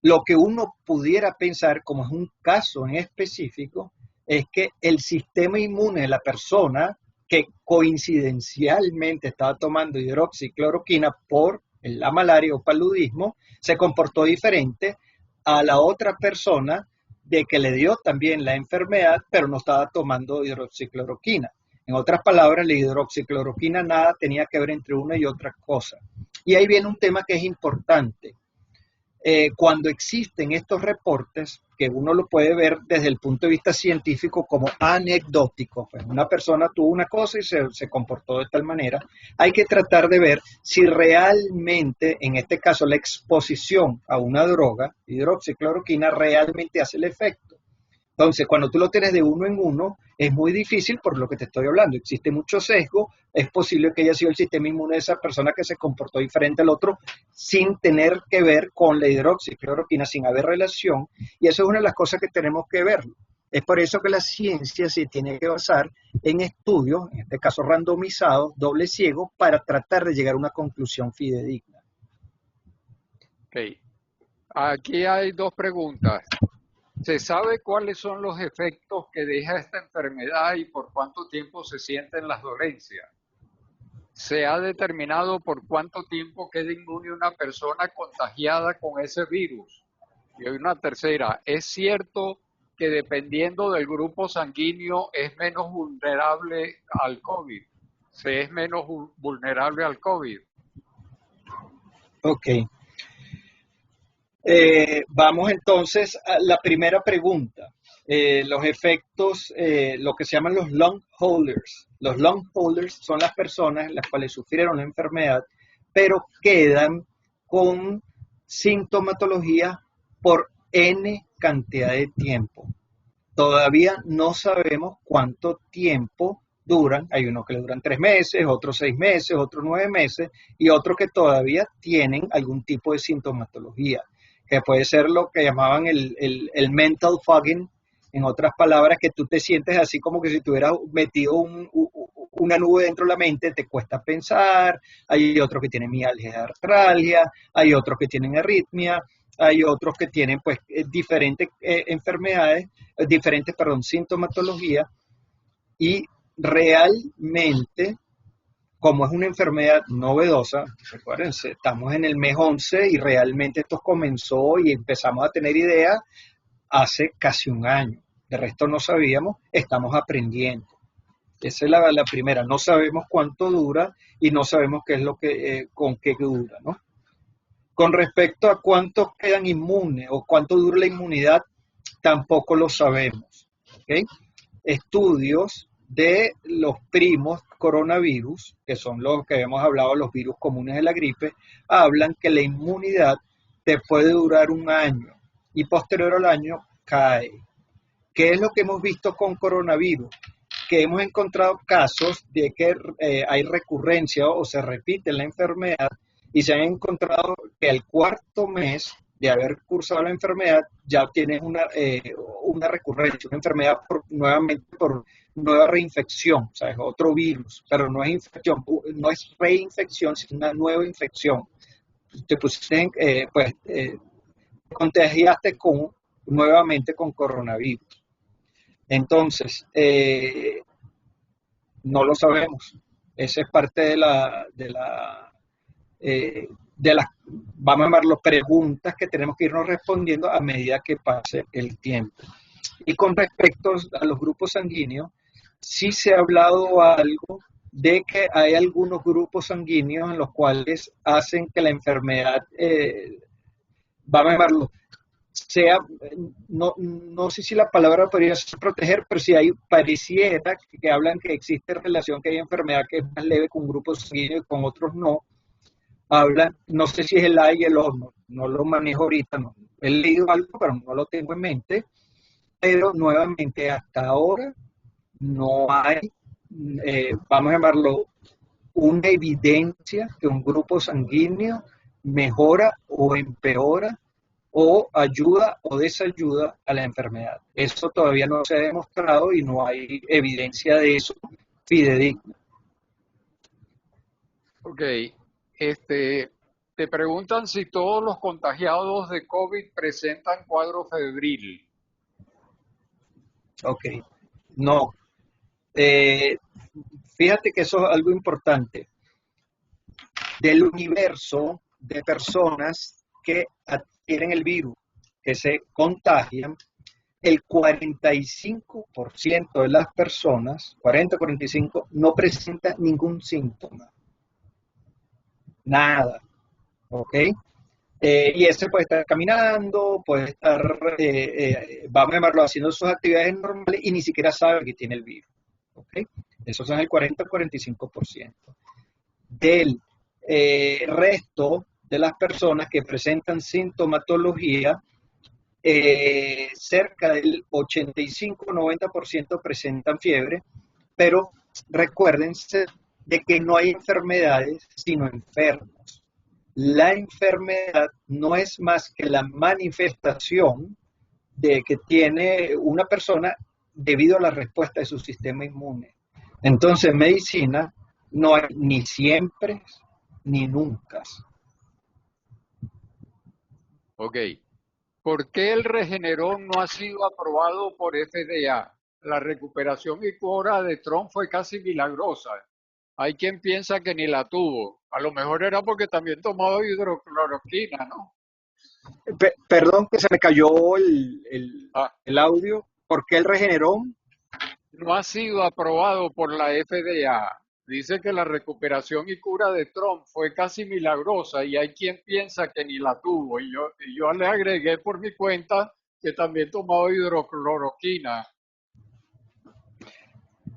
Lo que uno pudiera pensar, como es un caso en específico, es que el sistema inmune de la persona que coincidencialmente estaba tomando hidroxicloroquina por la malaria o paludismo, se comportó diferente a la otra persona de que le dio también la enfermedad, pero no estaba tomando hidroxicloroquina. En otras palabras, la hidroxicloroquina nada tenía que ver entre una y otra cosa. Y ahí viene un tema que es importante. Cuando existen estos reportes, que uno lo puede ver desde el punto de vista científico como anecdótico, pues una persona tuvo una cosa y se comportó de tal manera, hay que tratar de ver si realmente, en este caso, la exposición a una droga, hidroxicloroquina, realmente hace el efecto. Entonces, cuando tú lo tienes de uno en uno, es muy difícil por lo que te estoy hablando. Existe mucho sesgo, es posible que haya sido el sistema inmune de esa persona que se comportó diferente al otro sin tener que ver con la hidroxicloroquina, sin haber relación. Y eso es una de las cosas que tenemos que ver. Es por eso que la ciencia se tiene que basar en estudios, en este caso randomizados, doble ciego, para tratar de llegar a una conclusión fidedigna. Ok. Aquí hay dos preguntas. ¿Se sabe cuáles son los efectos que deja esta enfermedad y por cuánto tiempo se sienten las dolencias? ¿Se ha determinado por cuánto tiempo queda inmune una persona contagiada con ese virus? Y hay una tercera, ¿es cierto que dependiendo del grupo sanguíneo es menos vulnerable al COVID? ¿Se es menos vulnerable al COVID? Ok. Vamos entonces a la primera pregunta. Los efectos, lo que se llaman los long haulers. Los long haulers son las personas las cuales sufrieron la enfermedad, pero quedan con sintomatología por N cantidad de tiempo. Todavía no sabemos cuánto tiempo duran. Hay unos que le duran 3 meses, otros 6 meses, otros 9 meses y otros que todavía tienen algún tipo de sintomatología, que puede ser lo que llamaban el mental fogging, en otras palabras, que tú te sientes así como que si tuvieras metido una nube dentro de la mente, te cuesta pensar. Hay otros que tienen mialgia, artralgia, hay otros que tienen arritmia, hay otros que tienen pues diferentes enfermedades, diferentes, perdón, sintomatología, y realmente, como es una enfermedad novedosa, recuérdense, estamos en el mes 11 y realmente esto comenzó y empezamos a tener idea hace casi un año. De resto no sabíamos, estamos aprendiendo. Esa es la primera, no sabemos cuánto dura y no sabemos qué es lo que, con qué dura, ¿no? Con respecto a cuántos quedan inmunes o cuánto dura la inmunidad, tampoco lo sabemos, ¿ok? Estudios de los primos coronavirus, que son los que hemos hablado, los virus comunes de la gripe, hablan que la inmunidad te puede durar un año y posterior al año cae. ¿Qué es lo que hemos visto con coronavirus? Que hemos encontrado casos de que hay recurrencia o se repite la enfermedad y se han encontrado que al cuarto mes de haber cursado la enfermedad ya tienes una recurrencia, una enfermedad nuevamente por nueva reinfección, o sea, es otro virus, pero no es infección, no es reinfección, sino una nueva infección. Te pusiste, contagiaste nuevamente con coronavirus. Entonces, no lo sabemos. Esa es parte de las, vamos a llamarlo, preguntas que tenemos que irnos respondiendo a medida que pase el tiempo. Y con respecto a los grupos sanguíneos, sí se ha hablado algo de que hay algunos grupos sanguíneos en los cuales hacen que la enfermedad, vamos a llamarlo, sea, no sé si la palabra podría ser proteger, pero si hay, pareciera que hablan que existe relación, que hay enfermedad que es más leve con grupos sanguíneos y con otros no. Hablan, no sé si es el A y el O, no lo manejo ahorita, no. He leído algo, pero no lo tengo en mente. Pero nuevamente, hasta ahora no hay, vamos a llamarlo, una evidencia que un grupo sanguíneo mejora o empeora o ayuda o desayuda a la enfermedad. Eso todavía no se ha demostrado y no hay evidencia de eso fidedigna. Ok, te preguntan si todos los contagiados de COVID presentan cuadro febril. Ok, no. Fíjate que eso es algo importante. Del universo de personas que adquieren el virus, que se contagian, el 45% de las personas, 40-45, no presenta ningún síntoma. Nada. ¿Ok? Y ese puede estar caminando, puede estar, vamos a llamarlo, haciendo sus actividades normales y ni siquiera sabe que tiene el virus. ¿Ok? Esos son el 40-45%. Del resto de las personas que presentan sintomatología, cerca del 85-90% presentan fiebre, pero recuérdense de que no hay enfermedades, sino enfermos. La enfermedad no es más que la manifestación de que tiene una persona debido a la respuesta de su sistema inmune. Entonces, en medicina no hay ni siempre ni nunca. Ok. ¿Por qué el Regeneron no ha sido aprobado por FDA? La recuperación y cura de Trump fue casi milagrosa. Hay quien piensa que ni la tuvo. A lo mejor era porque también tomaba hidrocloroquina, ¿no? Perdón que se me cayó el audio. ¿Por qué el Regeneron? No ha sido aprobado por la FDA. Dice que la recuperación y cura de Trump fue casi milagrosa y hay quien piensa que ni la tuvo. Y yo le agregué por mi cuenta que también tomaba hidrocloroquina.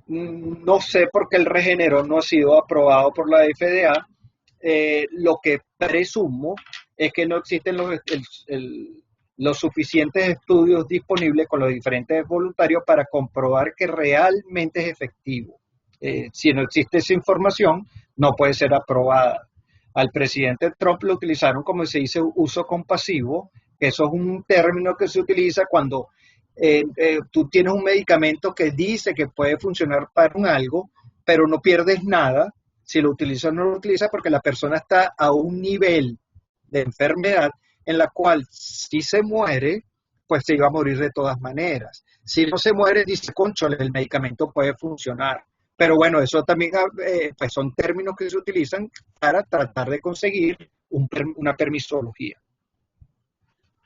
No sé por qué el Regeneron no ha sido aprobado por la FDA. Lo que presumo es que no existen los suficientes estudios disponibles con los diferentes voluntarios para comprobar que realmente es efectivo. Si no existe esa información, no puede ser aprobada. Al presidente Trump lo utilizaron, como se dice, uso compasivo, que eso es un término que se utiliza cuando tú tienes un medicamento que dice que puede funcionar para un algo, pero no pierdes nada si lo utiliza o no lo utiliza, porque la persona está a un nivel de enfermedad en la cual si se muere, pues se iba a morir de todas maneras. Si no se muere, dice, conchole, el medicamento puede funcionar. Pero bueno, eso también pues son términos que se utilizan para tratar de conseguir una permisología.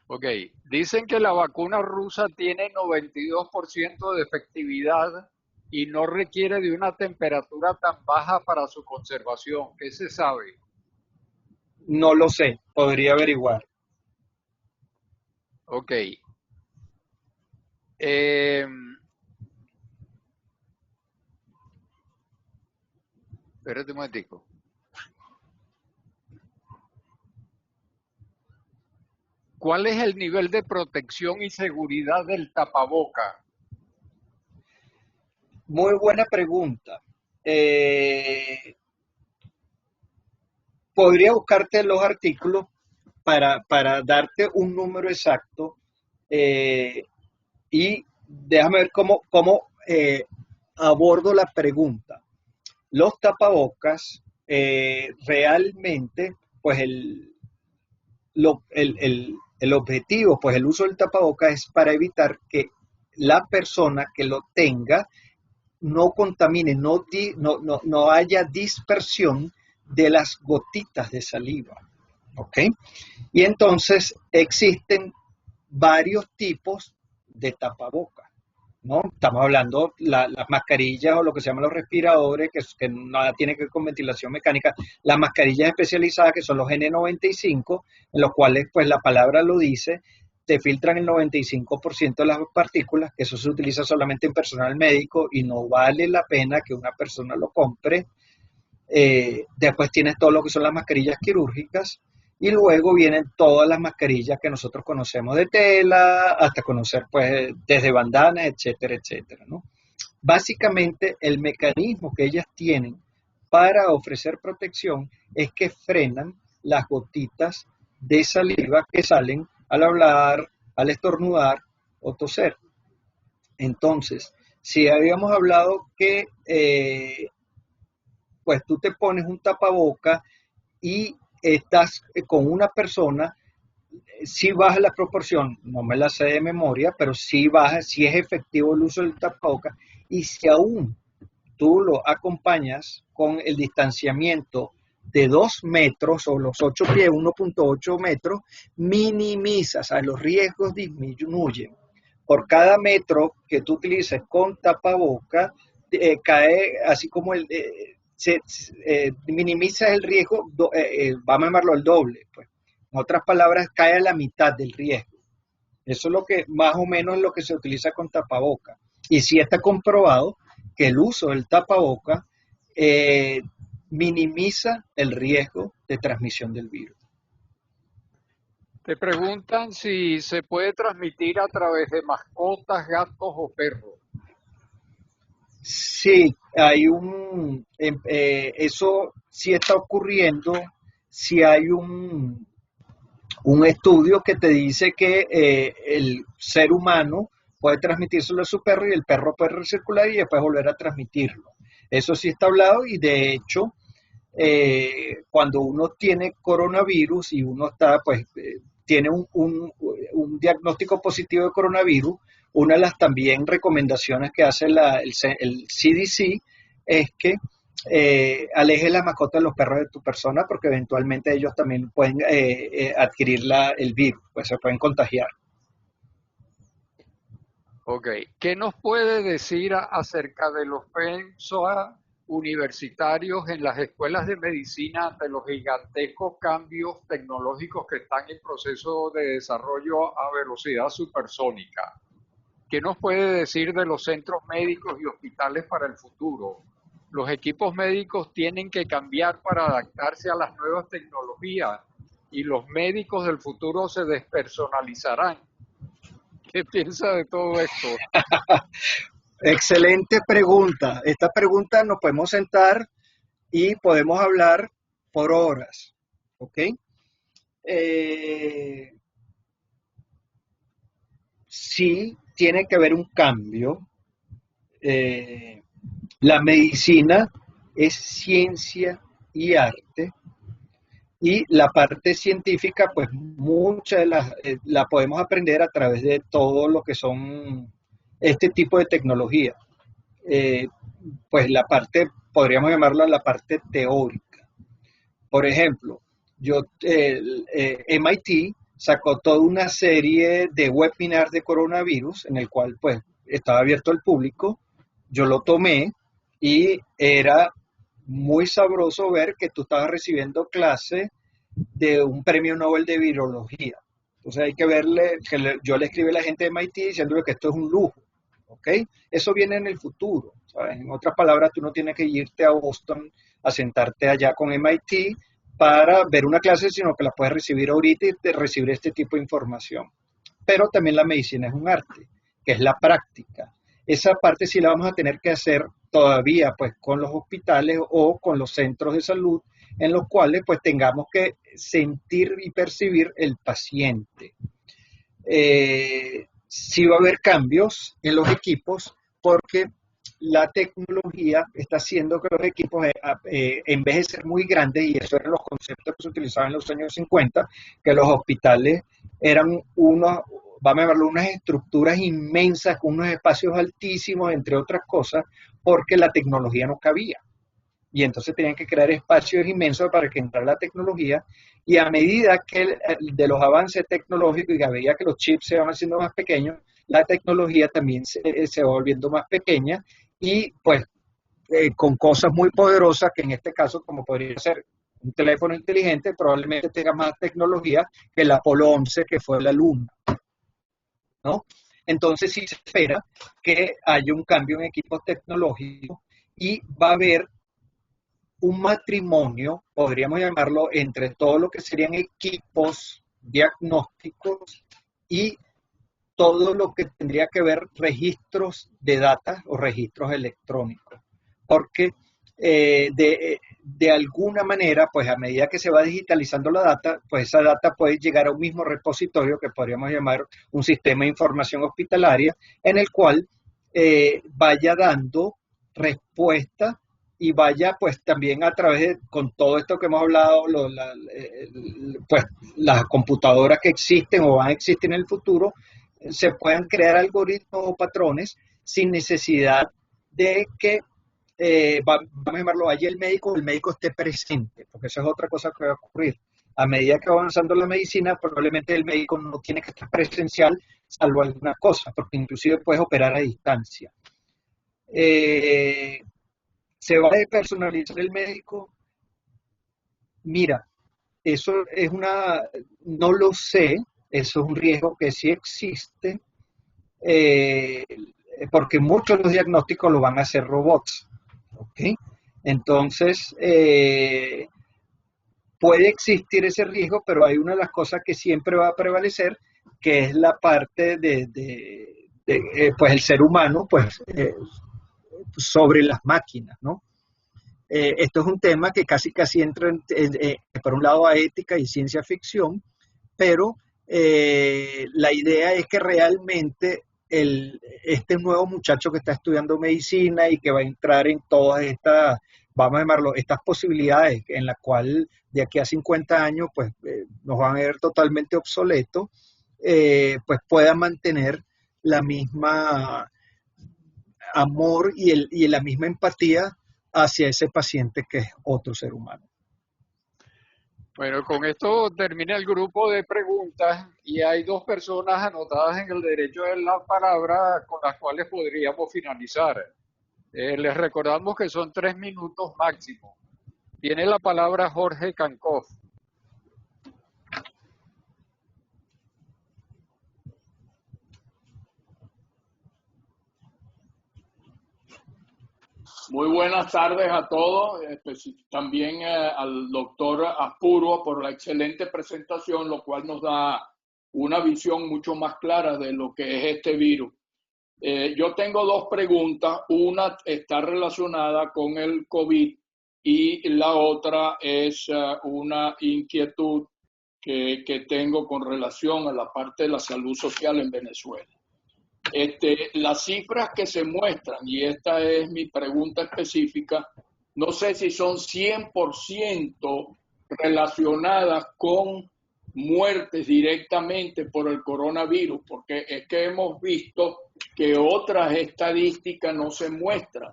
Ok, dicen que la vacuna rusa tiene 92% de efectividad y no requiere de una temperatura tan baja para su conservación. ¿Qué se sabe? No lo sé, podría averiguar. Ok. Eh, Espérate un momentico. ¿Cuál es el nivel de protección y seguridad del tapaboca? Muy buena pregunta. Podría buscarte los artículos para darte un número exacto y déjame ver cómo abordo la pregunta. Los tapabocas realmente, pues el objetivo, pues el uso del tapabocas es para evitar que la persona que lo tenga no contamine, no haya dispersión de las gotitas de saliva. ¿Ok? Y entonces existen varios tipos de tapabocas, ¿no? Estamos hablando las mascarillas o lo que se llaman los respiradores, que nada tiene que ver con ventilación mecánica, las mascarillas especializadas que son los N95, en los cuales pues la palabra lo dice, te filtran el 95% de las partículas, que eso se utiliza solamente en personal médico y no vale la pena que una persona lo compre. Después tienes todo lo que son las mascarillas quirúrgicas y luego vienen todas las mascarillas que nosotros conocemos de tela, hasta conocer pues desde bandanas, etcétera, etcétera, ¿no? Básicamente el mecanismo que ellas tienen para ofrecer protección es que frenan las gotitas de saliva que salen al hablar, al estornudar o toser. Entonces, si habíamos hablado que pues tú te pones un tapaboca y estás con una persona, si baja la proporción, no me la sé de memoria, pero si baja, si es efectivo el uso del tapaboca, y si aún tú lo acompañas con el distanciamiento de 2 metros o los 8 pies, 1.8 metros, minimizas, o sea, los riesgos disminuyen. Por cada metro que tú utilices con tapaboca, cae así como minimiza el riesgo, vamos a llamarlo el doble, pues. En otras palabras, cae a la mitad del riesgo. Eso es lo que más o menos es lo que se utiliza con tapaboca. Y sí está comprobado que el uso del tapaboca minimiza el riesgo de transmisión del virus. Te preguntan si se puede transmitir a través de mascotas, gatos o perros. Sí, hay eso sí está ocurriendo, si hay un estudio que te dice que el ser humano puede transmitírselo a su perro y el perro puede recircular y después volver a transmitirlo. Eso sí está hablado y de hecho, cuando uno tiene coronavirus y uno está, pues, tiene un diagnóstico positivo de coronavirus, una de las también recomendaciones que hace el CDC es que aleje la mascota de los perros de tu persona porque eventualmente ellos también pueden adquirir el virus, pues se pueden contagiar. Ok, ¿qué nos puede decir acerca de los pensos universitarios en las escuelas de medicina ante los gigantescos cambios tecnológicos que están en proceso de desarrollo a velocidad supersónica? ¿Qué nos puede decir de los centros médicos y hospitales para el futuro? Los equipos médicos tienen que cambiar para adaptarse a las nuevas tecnologías y los médicos del futuro se despersonalizarán. ¿Qué piensa de todo esto? Excelente pregunta. Esta pregunta nos podemos sentar y podemos hablar por horas. ¿Ok? Sí, tiene que haber un cambio. La medicina es ciencia y arte. Y la parte científica, pues mucha de la podemos aprender a través de todo lo que son este tipo de tecnología. Eh, pues la parte, podríamos llamarla la parte teórica. Por ejemplo, MIT sacó toda una serie de webinars de coronavirus en el cual pues estaba abierto al público. Yo lo tomé y era muy sabroso ver que tú estabas recibiendo clase de un premio Nobel de virología. Entonces hay que verle, yo le escribí a la gente de MIT diciéndole que esto es un lujo, ¿ok? Eso viene en el futuro, ¿sabes? En otras palabras, tú no tienes que irte a Boston a sentarte allá con MIT para ver una clase, sino que la puedes recibir ahorita y recibir este tipo de información. Pero también la medicina es un arte, que es la práctica. Esa parte sí la vamos a tener que hacer todavía pues con los hospitales o con los centros de salud en los cuales pues tengamos que sentir y percibir el paciente. Sí va a haber cambios en los equipos porque la tecnología está haciendo que los equipos, en vez de ser muy grandes, y eso eran los conceptos que se utilizaban en los años 50, que los hospitales eran unos, vamos a verlo, unas estructuras inmensas con unos espacios altísimos, entre otras cosas, porque la tecnología no cabía. Y entonces tenían que crear espacios inmensos para que entrara la tecnología, y a medida que de los avances tecnológicos y a medida que los chips se van haciendo más pequeños, la tecnología también se va volviendo más pequeña y pues con cosas muy poderosas que en este caso como podría ser un teléfono inteligente probablemente tenga más tecnología que el Apolo 11 que fue la Luna, ¿no? Entonces sí se espera que haya un cambio en equipos tecnológicos y va a haber un matrimonio, podríamos llamarlo, entre todo lo que serían equipos diagnósticos y todo lo que tendría que ver registros de data o registros electrónicos. Porque de alguna manera, pues a medida que se va digitalizando la data, pues esa data puede llegar a un mismo repositorio que podríamos llamar un sistema de información hospitalaria, en el cual vaya dando respuesta y vaya pues también a través de, con todo esto que hemos hablado, pues las computadoras que existen o van a existir en el futuro, se puedan crear algoritmos o patrones sin necesidad de que, vamos a llamarlo, allí el médico esté presente, porque esa es otra cosa que va a ocurrir. A medida que va avanzando la medicina, probablemente el médico no tiene que estar presencial, salvo algunas cosas, porque inclusive puedes operar a distancia. ¿Se va a despersonalizar el médico? Mira, eso es no lo sé, eso es un riesgo que sí existe, eh, porque muchos de los diagnósticos lo van a hacer robots, ¿ok? Entonces, puede existir ese riesgo, pero hay una de las cosas que siempre va a prevalecer, que es la parte pues el ser humano, pues sobre las máquinas, ¿no? Esto es un tema que casi entra, por un lado, a ética y ciencia ficción, pero la idea es que realmente este nuevo muchacho que está estudiando medicina y que va a entrar en todas estas, vamos a llamarlo, estas posibilidades en las cuales de aquí a 50 años pues nos van a ver totalmente obsoletos, pues pueda mantener la misma amor y la misma empatía hacia ese paciente que es otro ser humano. Bueno, con esto termina el grupo de preguntas y hay dos personas anotadas en el derecho de la palabra con las cuales podríamos finalizar. Les recordamos que son 3 minutos máximo. Tiene la palabra Jorge Cancoff. Muy buenas tardes a todos, también al doctor Apuro por la excelente presentación, lo cual nos da una visión mucho más clara de lo que es este virus. Yo tengo dos preguntas, una está relacionada con el COVID y la otra es una inquietud que tengo con relación a la parte de la salud social en Venezuela. Las cifras que se muestran, y esta es mi pregunta específica, no sé si son 100% relacionadas con muertes directamente por el coronavirus, porque es que hemos visto que otras estadísticas no se muestran.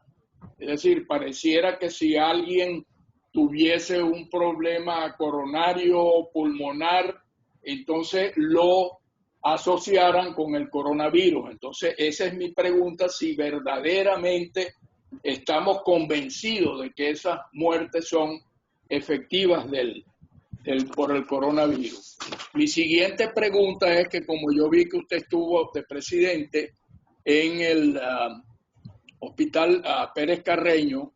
Es decir, pareciera que si alguien tuviese un problema coronario o pulmonar, entonces lo asociaran con el coronavirus. Entonces, esa es mi pregunta, si verdaderamente estamos convencidos de que esas muertes son efectivas por el coronavirus. Mi siguiente pregunta es que como yo vi que usted estuvo de presidente en el Hospital Pérez Carreño,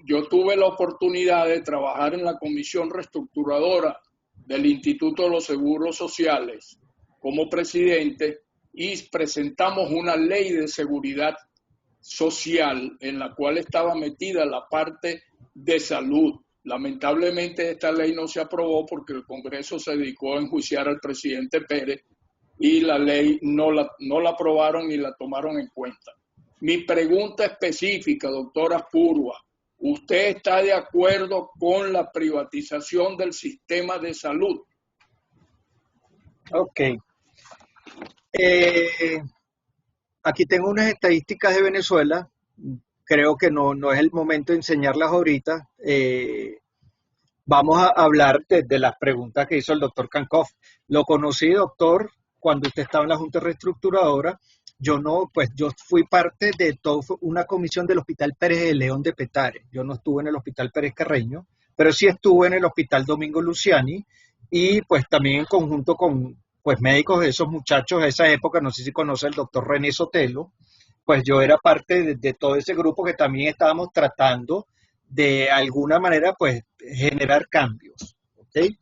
yo tuve la oportunidad de trabajar en la comisión reestructuradora del Instituto de los Seguros Sociales como presidente y presentamos una ley de seguridad social en la cual estaba metida la parte de salud. Lamentablemente esta ley no se aprobó porque el Congreso se dedicó a enjuiciar al presidente Pérez y la ley no la aprobaron ni la tomaron en cuenta. Mi pregunta específica, doctora Purua, ¿usted está de acuerdo con la privatización del sistema de salud? Ok. Aquí tengo unas estadísticas de Venezuela. Creo que no es el momento de enseñarlas ahorita. Vamos a hablar de las preguntas que hizo el doctor Cancov. Lo conocí, doctor, cuando usted estaba en la Junta Reestructuradora. Yo fui parte de toda una comisión del Hospital Pérez de León de Petare. Yo no estuve en el Hospital Pérez Carreño, pero sí estuve en el Hospital Domingo Luciani y pues también en conjunto con pues médicos de esos muchachos de esa época. No sé si conoce el doctor René Sotelo. Pues yo era parte de todo ese grupo que también estábamos tratando de alguna manera pues generar cambios. ¿Okay?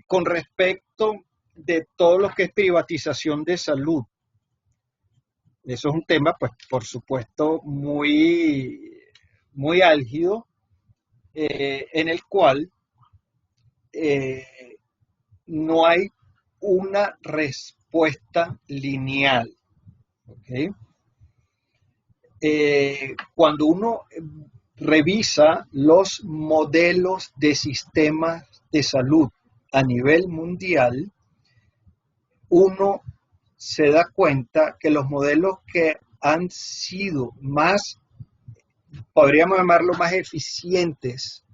Con respecto de todo lo que es privatización de salud, eso es un tema pues por supuesto muy, muy álgido, en el cual no hay una respuesta lineal. ¿Okay? Cuando uno revisa los modelos de sistemas de salud a nivel mundial, uno se da cuenta que los modelos que han sido más, podríamos llamarlo más eficientes,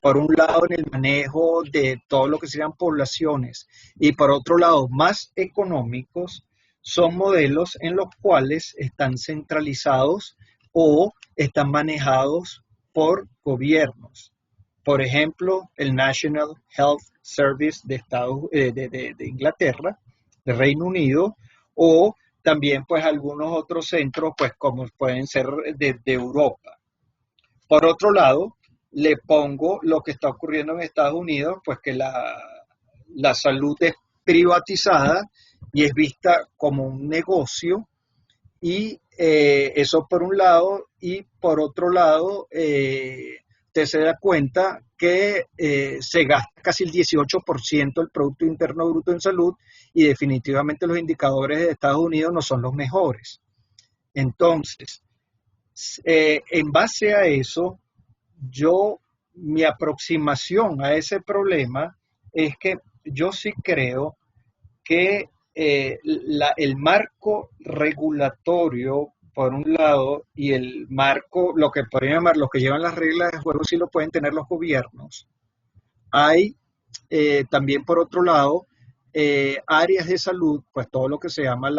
por un lado en el manejo de todo lo que sean poblaciones y por otro lado más económicos, son modelos en los cuales están centralizados o están manejados por gobiernos. Por ejemplo, el National Health Service de Inglaterra, de Reino Unido, o también pues algunos otros centros pues como pueden ser de Europa. Por otro lado, le pongo lo que está ocurriendo en Estados Unidos, pues que la salud es privatizada y es vista como un negocio, y eso por un lado, y por otro lado, usted se da cuenta que se gasta casi el 18% del Producto Interno Bruto en salud, y definitivamente los indicadores de Estados Unidos no son los mejores. Entonces, en base a eso, mi aproximación a ese problema es que yo sí creo que el marco regulatorio, por un lado, y el marco, lo que podrían llamar, los que llevan las reglas de juego, sí lo pueden tener los gobiernos. Hay también, por otro lado, áreas de salud, pues todo lo que se llama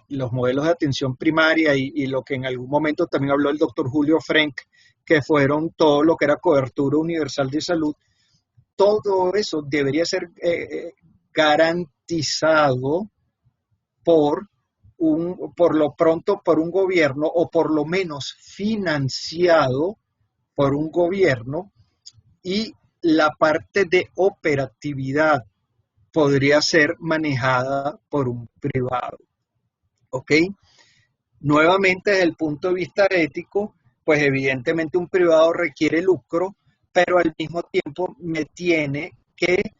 los modelos de atención primaria y lo que en algún momento también habló el doctor Julio Frenk, que fueron todo lo que era cobertura universal de salud. Todo eso debería ser garantizado por lo pronto por un gobierno, o por lo menos financiado por un gobierno, y la parte de operatividad podría ser manejada por un privado. ¿Ok? Nuevamente, desde el punto de vista ético, pues evidentemente un privado requiere lucro, pero al mismo tiempo me tiene que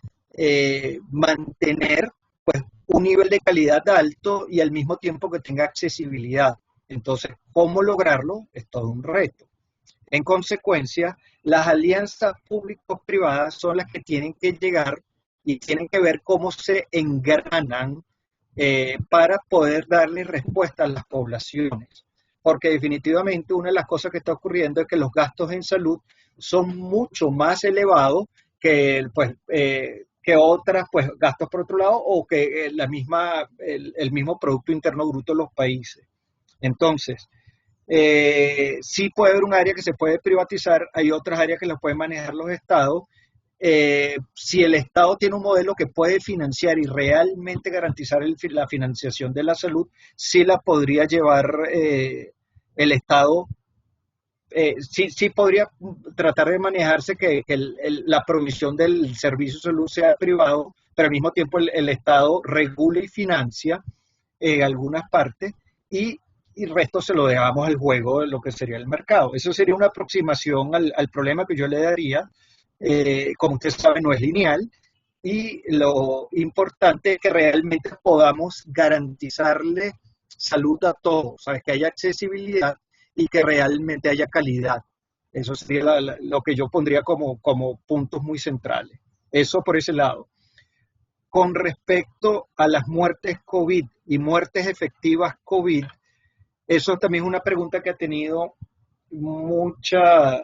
mantener pues un nivel de calidad alto y al mismo tiempo que tenga accesibilidad. Entonces, ¿cómo lograrlo? Es todo un reto. En consecuencia, las alianzas público-privadas son las que tienen que llegar y tienen que ver cómo se engranan para poder darle respuesta a las poblaciones. Porque definitivamente una de las cosas que está ocurriendo es que los gastos en salud son mucho más elevados que otras pues gastos por otro lado, o que el mismo Producto Interno Bruto de los países. Entonces, sí puede haber un área que se puede privatizar, hay otras áreas que las pueden manejar los estados, si el Estado tiene un modelo que puede financiar y realmente garantizar la financiación de la salud, sí la podría llevar el Estado, sí podría tratar de manejarse que la provisión del servicio de salud sea privado, pero al mismo tiempo el Estado regula y financia algunas partes y el resto se lo dejamos al juego de lo que sería el mercado. Eso sería una aproximación al problema que yo le daría. Como usted sabe, no es lineal y lo importante es que realmente podamos garantizarle salud a todos, ¿sabes? Que haya accesibilidad y que realmente haya calidad. Eso sería lo que yo pondría como puntos muy centrales. Eso por ese lado. Con respecto a las muertes COVID y muertes efectivas COVID, eso también es una pregunta que ha tenido mucha,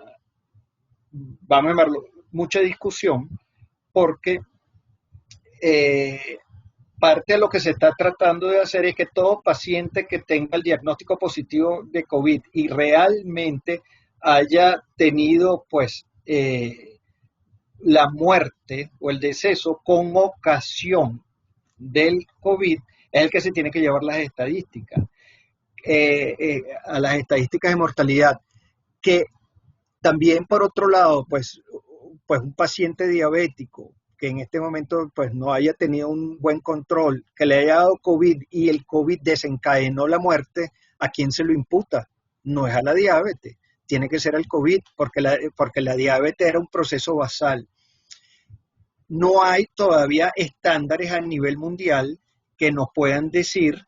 vamos a llamarlo, mucha discusión, porque parte de lo que se está tratando de hacer es que todo paciente que tenga el diagnóstico positivo de COVID y realmente haya tenido, pues, la muerte o el deceso con ocasión del COVID, es el que se tiene que llevar las estadísticas, a las estadísticas de mortalidad, que también por otro lado, pues un paciente diabético que en este momento pues no haya tenido un buen control, que le haya dado COVID y el COVID desencadenó la muerte, ¿a quién se lo imputa? No es a la diabetes, tiene que ser al COVID, porque la diabetes era un proceso basal. No hay todavía estándares a nivel mundial que nos puedan decir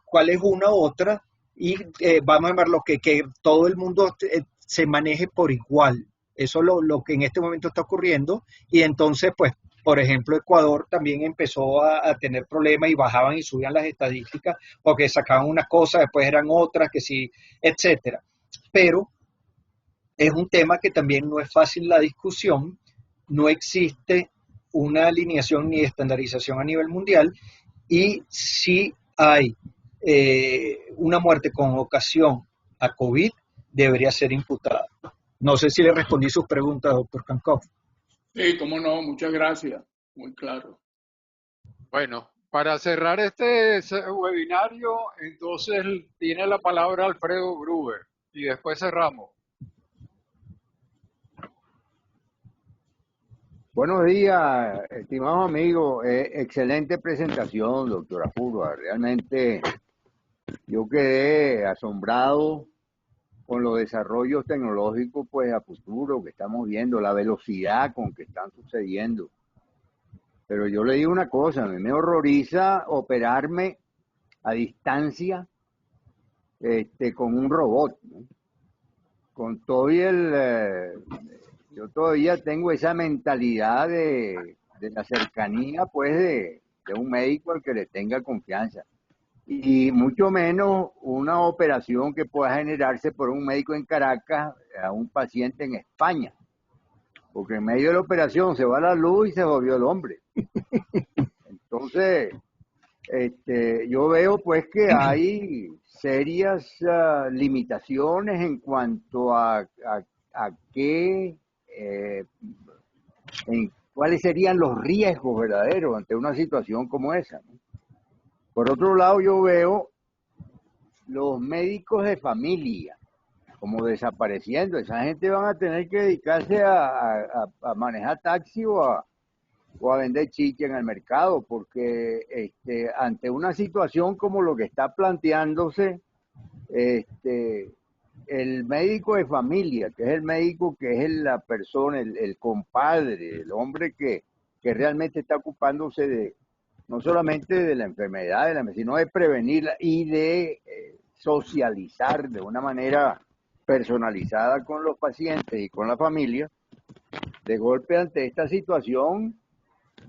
cuál es una u otra y vamos a ver que todo el mundo se maneje por igual. Eso es lo que en este momento está ocurriendo y entonces, pues, por ejemplo, Ecuador también empezó a tener problemas y bajaban y subían las estadísticas porque sacaban una cosa, después eran otras, que sí, etcétera. Pero es un tema que también no es fácil la discusión, no existe una alineación ni estandarización a nivel mundial y sí hay una muerte con ocasión a COVID, debería ser imputada. No sé si le respondí sus preguntas, doctor Kankov. Sí, cómo no, muchas gracias. Muy claro. Bueno, para cerrar este webinario, entonces tiene la palabra Alfredo Gruber y después cerramos. Buenos días, estimado amigo. Excelente presentación, doctora Purva. Realmente yo quedé asombrado con los desarrollos tecnológicos pues a futuro que estamos viendo, la velocidad con que están sucediendo. Pero yo le digo una cosa, a mí me horroriza operarme a distancia con un robot, ¿no? Con todo y yo todavía tengo esa mentalidad de la cercanía, pues, de un médico al que le tenga confianza. Y mucho menos una operación que pueda generarse por un médico en Caracas a un paciente en España. Porque en medio de la operación se va la luz y se volvió el hombre. Entonces, yo veo pues que hay serias limitaciones en cuanto a qué, en cuáles serían los riesgos verdaderos ante una situación como esa, ¿no? Por otro lado, yo veo los médicos de familia como desapareciendo. Esa gente van a tener que dedicarse a manejar taxi o a vender chicha en el mercado, porque ante una situación como lo que está planteándose, el médico de familia, que es el médico que es la persona, el compadre, el hombre que realmente está ocupándose no solamente de la enfermedad, sino de prevenirla y de socializar de una manera personalizada con los pacientes y con la familia. De golpe ante esta situación,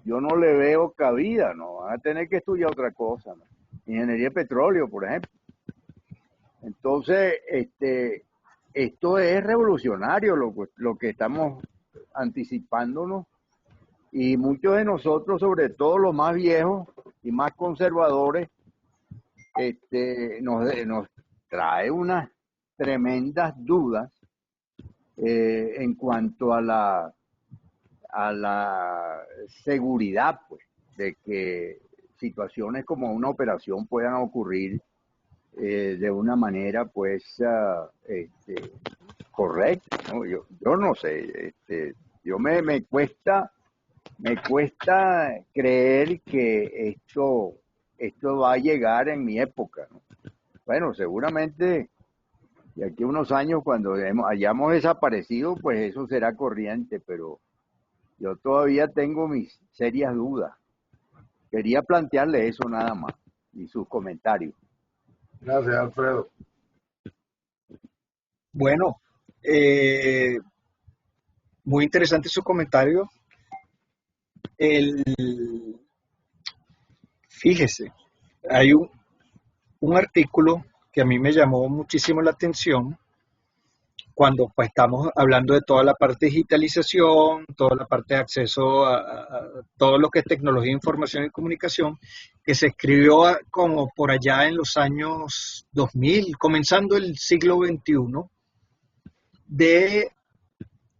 yo no le veo cabida, ¿no? Van a tener que estudiar otra cosa, ¿no? Ingeniería de petróleo, por ejemplo. Entonces, esto es revolucionario lo que estamos anticipándonos, y muchos de nosotros, sobre todo los más viejos y más conservadores, nos trae unas tremendas dudas en cuanto a a la seguridad, pues, de que situaciones como una operación puedan ocurrir de una manera, pues, correcta, ¿no? Yo no sé, me cuesta creer que esto va a llegar en mi época, ¿no? Bueno, seguramente de aquí a unos años, cuando hayamos desaparecido, pues eso será corriente, pero yo todavía tengo mis serias dudas. Quería plantearle eso nada más y sus comentarios. Gracias, Alfredo. Bueno, muy interesante su comentario. Fíjese, hay un artículo que a mí me llamó muchísimo la atención cuando pues, estamos hablando de toda la parte de digitalización, toda la parte de acceso a todo lo que es tecnología, información y comunicación, que se escribió como por allá en los años 2000, comenzando el siglo XXI, de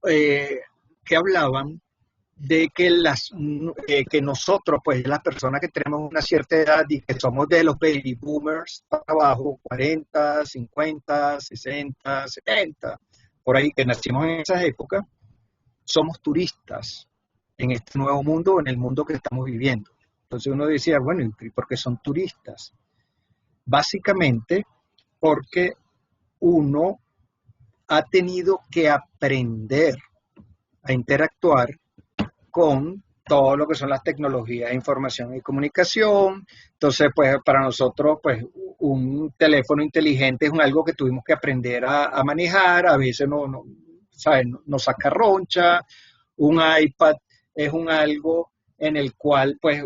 que hablaban de que que nosotros, pues las personas que tenemos una cierta edad y que somos de los baby boomers para abajo, 40, 50, 60, 70, por ahí que nacimos en esas épocas, somos turistas en este nuevo mundo, en el mundo que estamos viviendo. Entonces uno decía, bueno, ¿y por qué son turistas? Básicamente porque uno ha tenido que aprender a interactuar con todo lo que son las tecnologías de información y comunicación. Entonces, pues para nosotros, pues un teléfono inteligente es algo que tuvimos que aprender a manejar, a veces ¿sabes? Nos saca roncha, un iPad es algo en el cual pues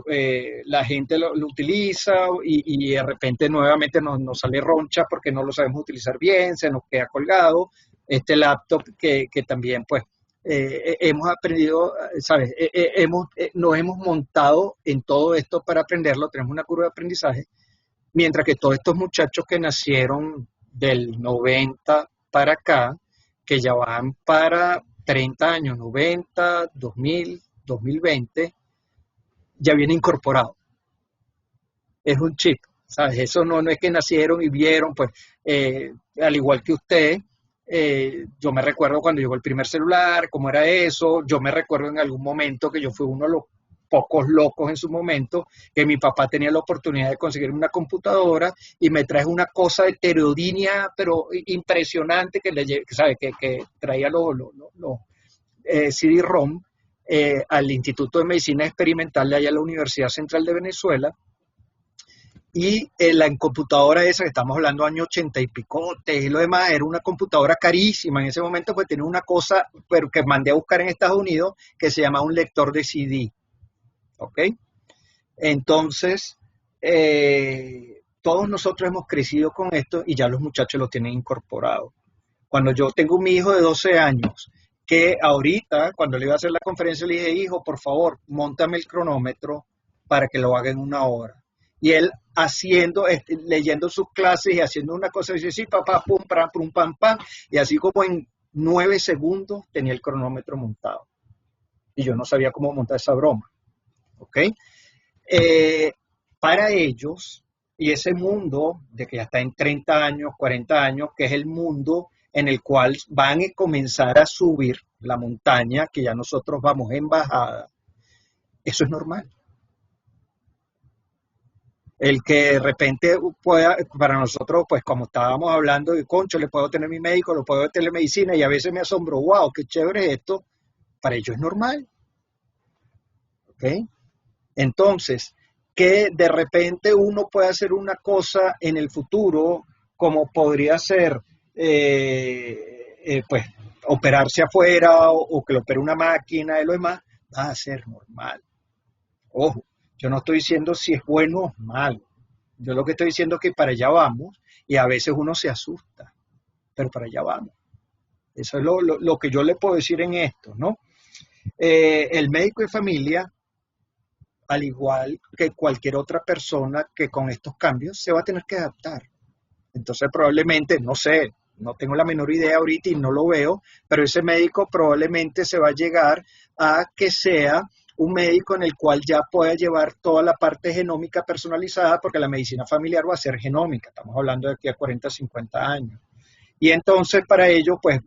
la gente lo utiliza y de repente nuevamente nos sale roncha porque no lo sabemos utilizar bien, se nos queda colgado. Este laptop que también pues hemos aprendido, ¿sabes? Nos hemos montado en todo esto para aprenderlo, tenemos una curva de aprendizaje, mientras que todos estos muchachos que nacieron del 90 para acá, que ya van para 30 años, 90, 2000, 2020, ya viene incorporado. Es un chip, ¿sabes? Eso no es que nacieron y vieron, pues, al igual que usted. Yo me recuerdo cuando llegó el primer celular, cómo era eso. Yo me recuerdo en algún momento que yo fui uno de los pocos locos en su momento, que mi papá tenía la oportunidad de conseguir una computadora y me trajo una cosa heterodoxa, pero impresionante, que traía los CD-ROM al Instituto de Medicina Experimental de allá en la Universidad Central de Venezuela. Y la computadora esa, que estamos hablando años 80 y picotes y lo demás, era una computadora carísima en ese momento, pues tenía una cosa, pero que mandé a buscar en Estados Unidos, que se llama un lector de CD. ¿Ok? Entonces, todos nosotros hemos crecido con esto y ya los muchachos lo tienen incorporado. Cuando yo tengo mi hijo de 12 años, que ahorita, cuando le iba a hacer la conferencia, le dije, hijo, por favor, móntame el cronómetro para que lo haga en 1 hora. Y él leyendo sus clases y haciendo una cosa, dice, sí, papá, pum, pam, pam, y así como en 9 segundos tenía el cronómetro montado. Y yo no sabía cómo montar esa broma. ¿Ok? Para ellos, y ese mundo de que ya está en 30 años, 40 años, que es el mundo en el cual van a comenzar a subir la montaña, que ya nosotros vamos en bajada, eso es normal. El que de repente pueda, para nosotros, pues como estábamos hablando de concho, le puedo tener mi médico, lo puedo de telemedicina, y a veces me asombro, wow, qué chévere es esto, para ellos es normal. ¿Ok? Entonces, que de repente uno puede hacer una cosa en el futuro, como podría ser, pues, operarse afuera o que lo opere una máquina y lo demás, va a ser normal. Ojo, yo no estoy diciendo si es bueno o malo. Yo lo que estoy diciendo es que para allá vamos y a veces uno se asusta, pero para allá vamos. Eso es lo que yo le puedo decir en esto, ¿no? El médico de familia, al igual que cualquier otra persona que con estos cambios se va a tener que adaptar. Entonces probablemente, no sé, no tengo la menor idea ahorita y no lo veo, pero ese médico probablemente se va a llegar a que sea un médico en el cual ya pueda llevar toda la parte genómica personalizada, porque la medicina familiar va a ser genómica, estamos hablando de aquí a 40, 50 años. Y entonces para ello, pues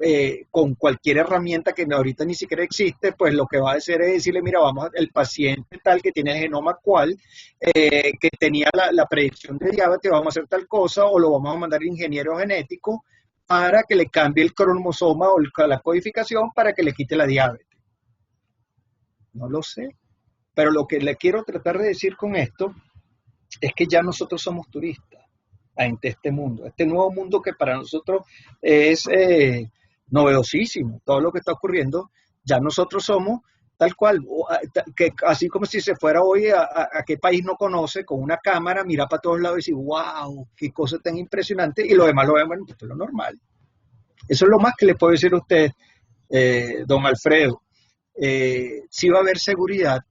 con cualquier herramienta que ahorita ni siquiera existe, pues lo que va a hacer es decirle, mira, vamos, el paciente tal que tiene el genoma cual, que tenía la predicción de diabetes, vamos a hacer tal cosa, o lo vamos a mandar al ingeniero genético para que le cambie el cromosoma o la codificación para que le quite la diabetes. No lo sé, pero lo que le quiero tratar de decir con esto es que ya nosotros somos turistas ante este mundo, este nuevo mundo que para nosotros es novedosísimo, todo lo que está ocurriendo, ya nosotros somos tal cual, que así como si se fuera hoy a qué país no conoce, con una cámara, mira para todos lados y decir, wow, qué cosa tan impresionante, y lo demás lo vemos, esto es lo normal. Eso es lo más que le puedo decir a usted, don Alfredo. Sí va a haber seguridad,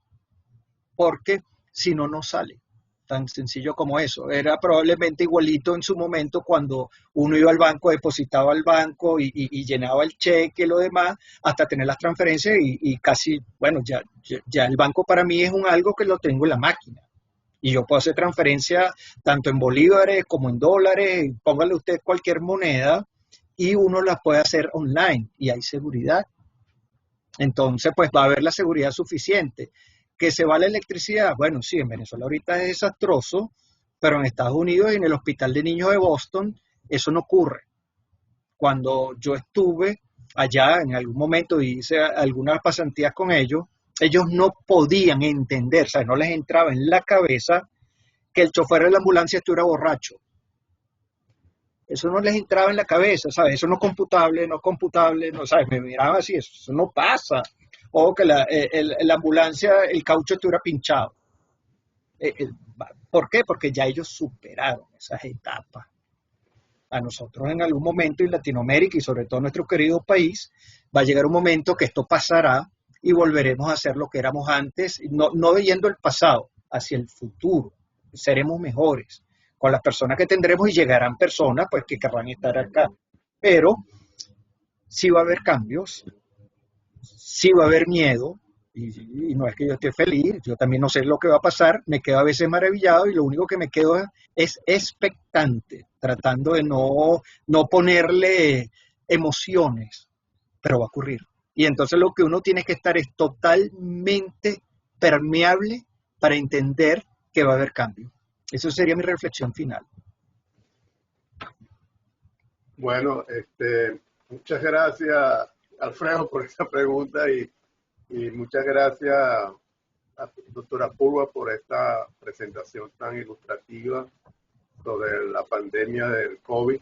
porque si no, no sale. Tan sencillo como eso. Era probablemente igualito en su momento cuando uno iba al banco, depositaba al banco y llenaba el cheque y lo demás, hasta tener las transferencias y casi, bueno, ya el banco para mí es algo que lo tengo en la máquina. Y yo puedo hacer transferencias tanto en bolívares como en dólares, póngale usted cualquier moneda y uno las puede hacer online y hay seguridad. Entonces, pues va a haber la seguridad suficiente. ¿Que se va la electricidad? Bueno, sí, en Venezuela ahorita es desastroso, pero en Estados Unidos y en el Hospital de Niños de Boston eso no ocurre. Cuando yo estuve allá en algún momento y hice algunas pasantías con ellos no podían entender, o sea, no les entraba en la cabeza que el chofer de la ambulancia estuviera borracho. Eso no les entraba en la cabeza, ¿sabes? Eso no es computable, no es computable, no, ¿sabes? Me miraban así, eso no pasa. O que la ambulancia, el caucho estuviera pinchado. ¿Por qué? Porque ya ellos superaron esas etapas. A nosotros en algún momento en Latinoamérica y sobre todo en nuestro querido país, va a llegar un momento que esto pasará y volveremos a ser lo que éramos antes, no yendo el pasado, hacia el futuro. Seremos mejores con las personas que tendremos y llegarán personas pues que querrán estar acá. Pero sí va a haber cambios, sí va a haber miedo, y no es que yo esté feliz, yo también no sé lo que va a pasar, me quedo a veces maravillado y lo único que me quedo es expectante, tratando de no ponerle emociones, pero va a ocurrir. Y entonces lo que uno tiene que estar es totalmente permeable para entender que va a haber cambio. Eso sería mi reflexión final. Bueno, muchas gracias, Alfredo, por esta pregunta y muchas gracias a doctora Purva por esta presentación tan ilustrativa sobre la pandemia del COVID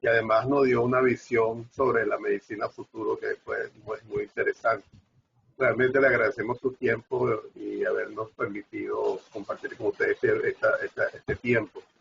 y además nos dio una visión sobre la medicina futuro que fue muy interesante. Realmente le agradecemos su tiempo y habernos permitido compartir con ustedes este tiempo.